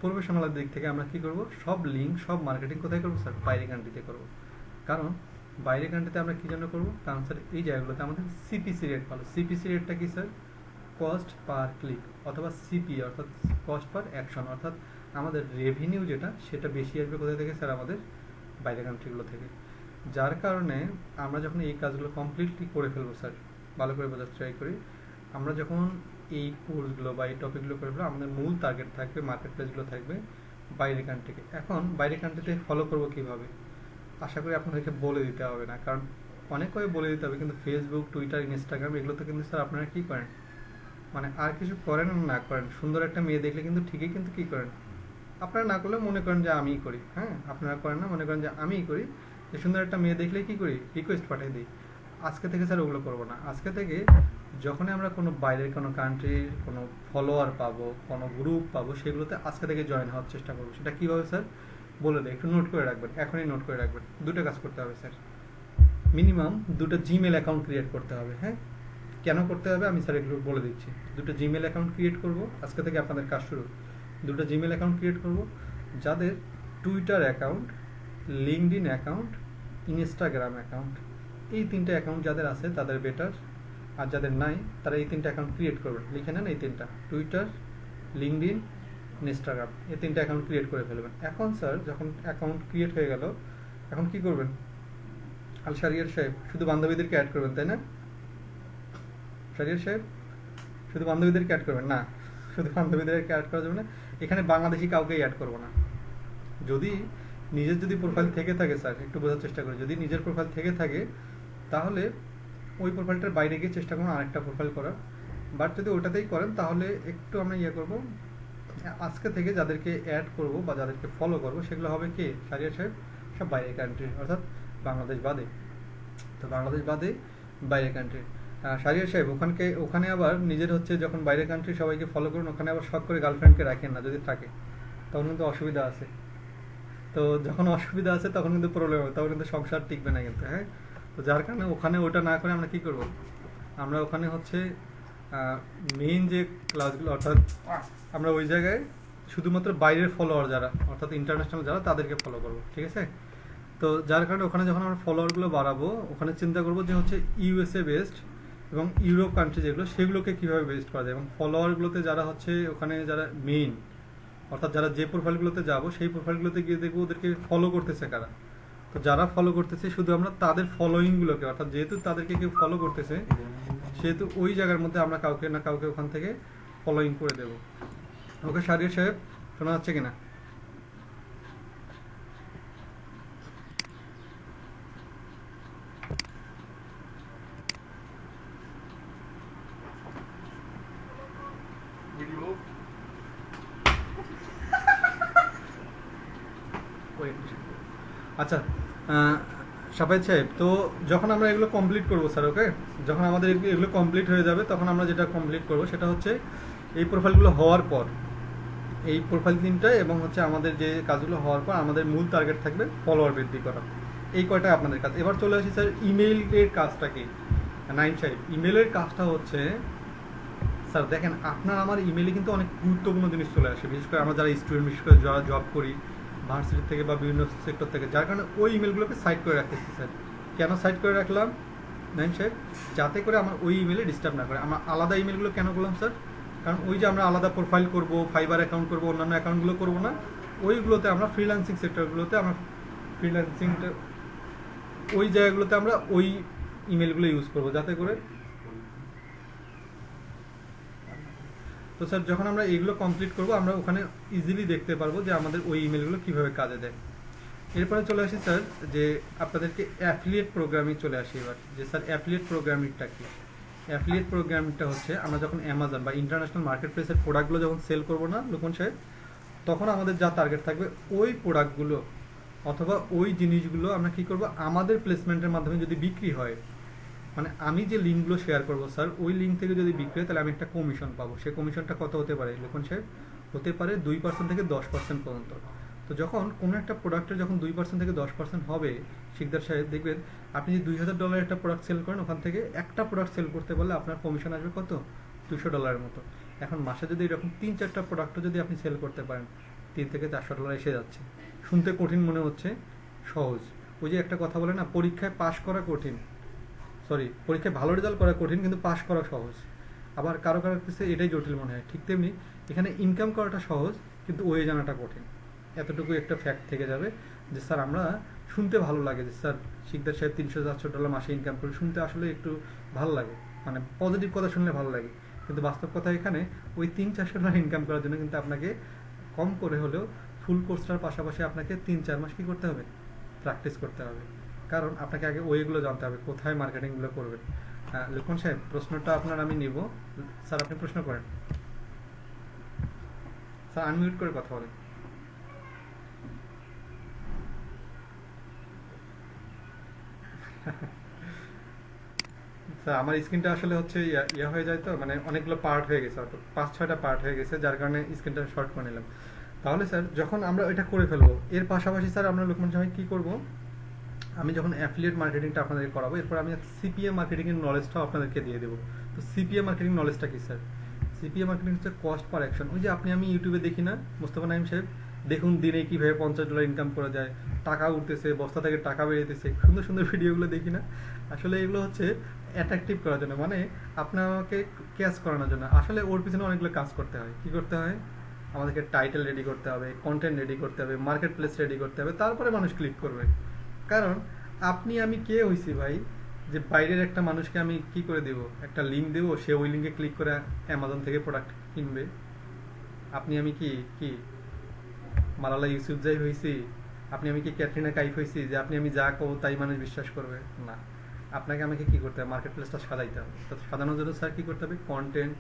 প্রফেশনাল দিক থেকে আমরা কি করব? সব লিঙ্ক, সব মার্কেটিং কোথায় করবো স্যার? বাইরে কান্ট্রিতে করবো। কারণ বাইরে কান্ট্রিতে আমরা কি জন্য করবো? কারণ স্যার এই জায়গাগুলোতে আমাদের সিপিসি রেট ভালো। সিপিসি রেটটা কি স্যার? কস্ট পার ক্লিক, অথবা সিপি অর্থাৎ কস্ট পার অ্যাকশন, অর্থাৎ আমাদের রেভিনিউ যেটা সেটা বেশি আসবে কোথায় থেকে স্যার? আমাদের বাইরে কান্ট্রিগুলো থেকে। যার কারণে আমরা যখন এই কাজগুলো কমপ্লিটলি করে ফেলবো স্যার, ভালো করে বোঝার ট্রাই করি, আমরা যখন এই কোর্সগুলো বা এই টপিকগুলো করে ফেলবো, আমাদের মূল টার্গেট থাকবে, মার্কেট প্লেসগুলো থাকবে বাইরের কান্ট্রিকে। এখন বাইরের কান্ট্রিতে ফলো করবো কিভাবে? আশা করি আপনাদেরকে বলে দিতে হবে না, কারণ অনেক করে বলে দিতে হবে, কিন্তু ফেসবুক, টুইটার, ইনস্টাগ্রাম এগুলোতে কিন্তু স্যার আপনারা কি করেন, মানে আর কিছু করেন আর না করেন, সুন্দর একটা মেয়ে দেখলে কিন্তু ঠিকই কিন্তু কি করেন, আপনারা না করলে মনে করেন যে আমিই করি, হ্যাঁ আপনারা করেন না, মনে করেন যে আমিই করি, যে সুন্দর একটা মেয়ে দেখলে কি করি, রিকোয়েস্ট পাঠিয়ে দিই। আজকে থেকে স্যার ওগুলো করবো না। আজকে থেকে যখনই আমরা কোনো বাইরের কোনো কান্ট্রির কোনো ফলোয়ার পাবো, কোনো গ্রুপ পাবো, সেগুলোতে আজকে থেকে জয়েন হওয়ার চেষ্টা করবো। সেটা কীভাবে স্যার বলে দেয়, একটু নোট করে রাখবেন, এখনই নোট করে রাখবেন। দুটো কাজ করতে হবে স্যার, মিনিমাম দুটো জিমেল অ্যাকাউন্ট ক্রিয়েট করতে হবে। হ্যাঁ, কেন করতে হবে আমি স্যার এগুলো বলে দিচ্ছি। দুটো জিমেল অ্যাকাউন্ট ক্রিয়েট করব, আজকে থেকে আপনাদের কাজ শুরু। দুটো জিমেল অ্যাকাউন্ট ক্রিয়েট করব, যাদের Twitter account, LinkedIn account, Instagram account, এই তিনটে অ্যাকাউন্ট যাদের আছে তাদের বেটার, আর যাদের নাই তারা এই তিনটে অ্যাকাউন্ট ক্রিয়েট করবেন। লিখে নেন এই তিনটা, টুইটার, লিঙ্কডইন, ইনস্টাগ্রাম, এই তিনটে অ্যাকাউন্ট ক্রিয়েট করে ফেলবেন। এখন স্যার যখন অ্যাকাউন্ট ক্রিয়েট হয়ে গেল, এখন কি করবেন? আল শারিয়ার সাহেব শুধু বান্ধবীদেরকে অ্যাড করবেন, তাই না? শারিয়ার সাহেব শুধু বান্ধবীদেরকে অ্যাড করবেন না, শুধু বান্ধবীদেরকে অ্যাড করা যাবে না, এখানে বাংলাদেশি কাউকেই অ্যাড করবো না। যদি নিজের যদি প্রোফাইল থেকে থাকে স্যার, একটু বোঝার চেষ্টা করি, যদি নিজের প্রোফাইল থেকে থাকে তাহলে ওই প্রোফাইলটার বাইরে গিয়ে চেষ্টা করুন আরেকটা প্রোফাইল করার। বাট যদি ওটাতেই করেন তাহলে একটু আমরা করবো, আজকে থেকে যাদেরকে অ্যাড করব বা যাদেরকে ফলো করব সেগুলো হবে কে? শারিয়ার সাহেব সব বাইরের কান্ট্রি, অর্থাৎ বাংলাদেশ বাদে। তো বাংলাদেশ বাদে বাইরের কান্ট্রি। শারিয়ার সাহেব ওখানে আবার নিজের হচ্ছে যখন বাইরের কান্ট্রি সবাইকে ফলো করুন, ওখানে আবার শখ করে গার্লফ্রেন্ডকে রাখেন না, যদি থাকে তখন কিন্তু অসুবিধা আছে। তো যখন অসুবিধা আছে তখন কিন্তু প্রবলেম হবে, তখন কিন্তু সংসার টিকবে না কিন্তু। হ্যাঁ, তো যার কারণে ওখানে ওটা না করে আমরা কি করব, আমরা ওখানে হচ্ছে মেইন যে ক্লাসগুলো, অর্থাৎ আমরা ওই জায়গায় শুধুমাত্র বাইরের ফলোয়ার যারা, অর্থাৎ ইন্টারন্যাশনাল যারা, তাদেরকে ফলো করব। ঠিক আছে? তো যার কারণে ওখানে যখন আমরা ফলোয়ারগুলো বাড়াবো, ওখানে চিন্তা করবো যে হচ্ছে ইউএসএ বেসড এবং ইউরোপ কান্ট্রি যেগুলো, সেগুলোকে কীভাবে বেস্ট করা যায়, এবং ফলোয়ারগুলোতে যারা হচ্ছে ওখানে যারা মেইন, অর্থাৎ যারা যে প্রোফাইলগুলোতে যাবো সেই প্রোফাইলগুলোতে গিয়ে দেখবো ওদেরকে ফলো করতেছে কারা। তো যারা ফলো করতেছে শুধু আমরা তাদের ফলোয়িংগুলোকে, অর্থাৎ যেহেতু তাদেরকে কেউ ফলো করতেছে সেহেতু ওই জায়গার মধ্যে আমরা কাউকে না কাউকে ওখান থেকে ফলোয়িং করে দেবো। ওকে শারিয়ার সাহেব, শোনা যাচ্ছে কিনা? আচ্ছা শাফায়েত সাহেব, তো যখন আমরা এগুলো কমপ্লিট করবো স্যার, ওকে, যখন আমাদের এগুলো কমপ্লিট হয়ে যাবে তখন আমরা যেটা কমপ্লিট করবো সেটা হচ্ছে এই প্রোফাইলগুলো হওয়ার পর, এই প্রোফাইল তিনটা এবং হচ্ছে আমাদের যে কাজগুলো হওয়ার পর আমাদের মূল টার্গেট থাকবে ফলোয়ার বৃদ্ধি করা। এই কয়টা আপনাদের কাজ। এবার চলে আসি স্যার ইমেইলের কাজটা কি। নাইম সাহেব, ইমেইলের কাজটা হচ্ছে স্যার দেখেন, আপনার আমার ইমেইলে কিন্তু অনেক গুরুত্বপূর্ণ জিনিস চলে আসে, বিশেষ করে আমরা যারা স্টুডেন্ট, বিশেষ করে যারা জব করি ভার্সিটি থেকে বা বিভিন্ন সেক্টর থেকে, যার কারণে ওই ইমেলগুলোকে সাইড করে রাখতেছি স্যার। কেন সাইড করে রাখলাম নাইম সাহেব? যাতে করে আমার ওই ইমেলে ডিস্টার্ব না করে। আমরা আলাদা ইমেলগুলো কেন করলাম স্যার? কারণ ওই যে আমরা আলাদা প্রোফাইল করব, ফাইবার অ্যাকাউন্ট করব, অন্যান্য অ্যাকাউন্টগুলো করবো না, ওইগুলোতে আমরা ফ্রিল্যান্সিং সেক্টরগুলোতে আমরা ফ্রিল্যান্সিংটা ওই জায়গাগুলোতে আমরা ওই ইমেলগুলো ইউজ করব, যাতে করে। তো স্যার যখন আমরা এইগুলো কমপ্লিট করব আমরা ওখানে ইজিলি দেখতে পারবো যে আমাদের ওই ইমেলগুলো কীভাবে কাজে দেয়। এরপরে চলে আসি স্যার যে আপনাদেরকে অ্যাফিলিয়েট প্রোগ্রামিং চলে আসি এবার, যে স্যার অ্যাফিলিয়েট প্রোগ্রামিংটা কি। অ্যাফিলিয়েট প্রোগ্রামিংটা হচ্ছে আমরা যখন অ্যামাজন বা ইন্টারন্যাশনাল মার্কেট প্লেসের প্রোডাক্টগুলো যখন সেল করবো না লোকন সাহেব, তখন আমাদের যা টার্গেট থাকবে ওই প্রোডাক্টগুলো অথবা ওই জিনিসগুলো আমরা কী করবো, আমাদের প্লেসমেন্টের মাধ্যমে যদি বিক্রি হয়, মানে আমি যে লিঙ্কগুলো শেয়ার করবো স্যার, ওই লিঙ্ক থেকে যদি বিক্রি হয় তাহলে আমি একটা কমিশন পাবো। সেই কমিশনটা কত হতে পারে লোকন সাহেব? হতে পারে 2% থেকে 10% পর্যন্ত। তো যখন কোনো একটা প্রোডাক্টের যখন 2% থেকে 10% হবে শিকদার সাহেব, দেখবেন আপনি যে $2000 একটা প্রোডাক্ট সেল করেন, ওখান থেকে একটা প্রোডাক্ট সেল করতে পারলে আপনার কমিশন আসবে কত? $200 মতো। এখন মাসে যদি এরকম 3-4টা প্রোডাক্টও যদি আপনি সেল করতে পারেন, $300 থেকে $400 এসে যাচ্ছে। শুনতে কঠিন মনে হচ্ছে, সহজ। ওই যে একটা কথা বলে না, পরীক্ষায় পাশ করা কঠিন, সরি পরীক্ষায় ভালো রেজাল্ট করা কঠিন কিন্তু পাশ করা সহজ। আবার কারো কারো কাছে এটাই জটিল মনে হয়। ঠিক তেমনি এখানে ইনকাম করাটা সহজ কিন্তু ওয়ে জানাটা কঠিন। এতটুকু একটা ফ্যাক্ট থেকে যাবে যে স্যার আমরা শুনতে ভালো লাগে যে স্যার শিকদার সাহেব $300-400 মাসে ইনকাম করে, শুনতে আসলে একটু ভালো লাগে, মানে পজিটিভ কথা শুনলে ভালো লাগে। কিন্তু বাস্তব কথা এখানে ওই $300-400 ইনকাম করার জন্য কিন্তু আপনাকে কম করে হলেও ফুল কোর্সটার পাশাপাশি আপনাকে 3-4 মাস কি করতে হবে, প্র্যাকটিস করতে হবে। কারণ আপনাকে আগে ওইগুলো জানতে হবে কোথায় মার্কেটিংগুলো করবেন। লুকমান সাহেব, প্রশ্নটা আপনার আমি নিব। স্যার আপনি প্রশ্ন করেন। স্যার আনমিউট করে কথা বলেন। স্যার আমার স্ক্রিনটা আসলে হচ্ছে ইয়া হয়ে যায় তো, মানে অনেকগুলো পার্ট হয়ে গেছে, অত 5-6টা পার্ট হয়ে গেছে, যার কারণে স্ক্রিনটা শর্ট করে নিলাম। তাহলে স্যার যখন আমরা এটা করে ফেলবো, এর পাশাপাশি স্যার আমরা লুকমান সাহেব কি করব, আমি যখন অ্যাফিলিয়েট মার্কেটিংটা আপনাদেরকে করাবো, এরপর আমি সিপিএ মার্কেটিং এর নলেজটাও আপনাদেরকে দিয়ে দেবো। তো সিপিএ মার্কেটিং নলেজটা কি স্যার? সিপিএ মার্কেটিং হচ্ছে কস্ট পার অ্যাকশন। ওই যে আমি ইউটিউবে দেখি না মোস্তফা নাইম সাহেব, দেখুন দিনে কিভাবে $50 ইনকাম করা যায়, টাকা উঠতেছে, বস্তা থেকে টাকা বেরিয়েছে, সুন্দর সুন্দর ভিডিওগুলো দেখি না? আসলে এগুলো হচ্ছে অ্যাট্রাকটিভ করার জন্য, মানে আপনাকে ক্যাচ করানোর জন্য। আসলে ওর পিছনে অনেকগুলো কাজ করতে হয়। কি করতে হয়? আমাদেরকে টাইটেল রেডি করতে হবে, কন্টেন্ট রেডি করতে হবে, মার্কেট প্লেস রেডি করতে হবে, তারপরে মানুষ ক্লিক করবে। কারণ আপনি আমি কে হইছি ভাই, যে বাইরের একটা মানুষকে আমি কি করে দেব, একটা লিঙ্ক দেবো, সে ওই লিঙ্কে ক্লিক করে অ্যামাজন থেকে প্রোডাক্ট কিনবে? আপনি আমি কি কি মালালা ইউসুফজাই হয়েছি? আপনি আমি কি ক্যাটরিনা কাইফ হয়েছি যে আপনি আমি যা কব তাই মানুষ বিশ্বাস করবে? না, আপনাকে আমাকে কি করতে হবে, মার্কেট প্লেসটা সাজাইতে হবে। তো সাজানোর জন্য স্যার কি করতে হবে, কন্টেন্ট,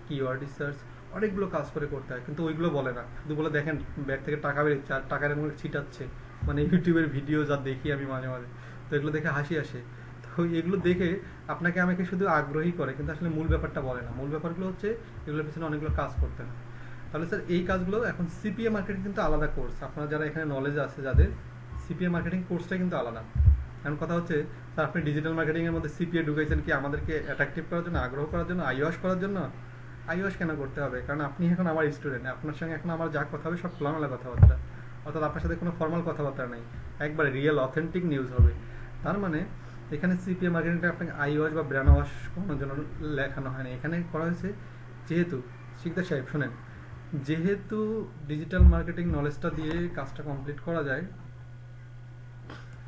কিওয়ার্ড রিসার্চ, অনেকগুলো কাজ করে করতে হয়। কিন্তু ওইগুলো বলে না, শুধু বলে দেখেন ব্যাগ থেকে টাকা বেরোচ্ছে আর টাকার মধ্যে ছিটাচ্ছে, মানে ইউটিউবের ভিডিও যা দেখি আমি মাঝে মাঝে, তো এগুলো দেখে হাসি আসে। তো এগুলো দেখে আপনাকে আমাকে শুধু আগ্রহী করে, কিন্তু আসলে মূল ব্যাপারটা বলে না। মূল ব্যাপারগুলো হচ্ছে এগুলোর পিছনে অনেকগুলো কাজ করতে হয়। তাহলে স্যার এই কাজগুলো এখন সিপিএ মার্কেটিং কিন্তু আলাদা কোর্স, আপনারা যারা এখানে নলেজ আছে যাদের, সিপিএ মার্কেটিং কোর্সটা কিন্তু আলাদা। এখন কথা হচ্ছে স্যার আপনি ডিজিটাল মার্কেটিং এর মধ্যে সিপিএ ঢুকাইছেন কি আমাদেরকে অ্যাট্রাকটিভ করার জন্য, আগ্রহ করার জন্য, আইওয়াশ করার জন্য? আইওয়াশ কেন করতে হবে? কারণ আপনি এখন আমার স্টুডেন্ট, আপনার সঙ্গে এখন আমার যা কথা হবে সব খোলামেলা কথাবার্তা, অর্থাৎ আপনার সাথে কোনো ফর্মাল কথাবার্তা নেই, একবারে রিয়েল অথেন্টিক নিউজ হবে। তার মানে এখানে সিপিএ মার্কেটিংটা আপনাকে আইওয়াশ বা ব্র্যান্ড ওয়াশ করানোর জন্য লেখানো হয় না, এখানে করা হয়েছে যেহেতু, শিকদার সাহেব শোনেন, যেহেতু ডিজিটাল মার্কেটিং নলেজটা দিয়ে কাজটা কমপ্লিট করা যায়,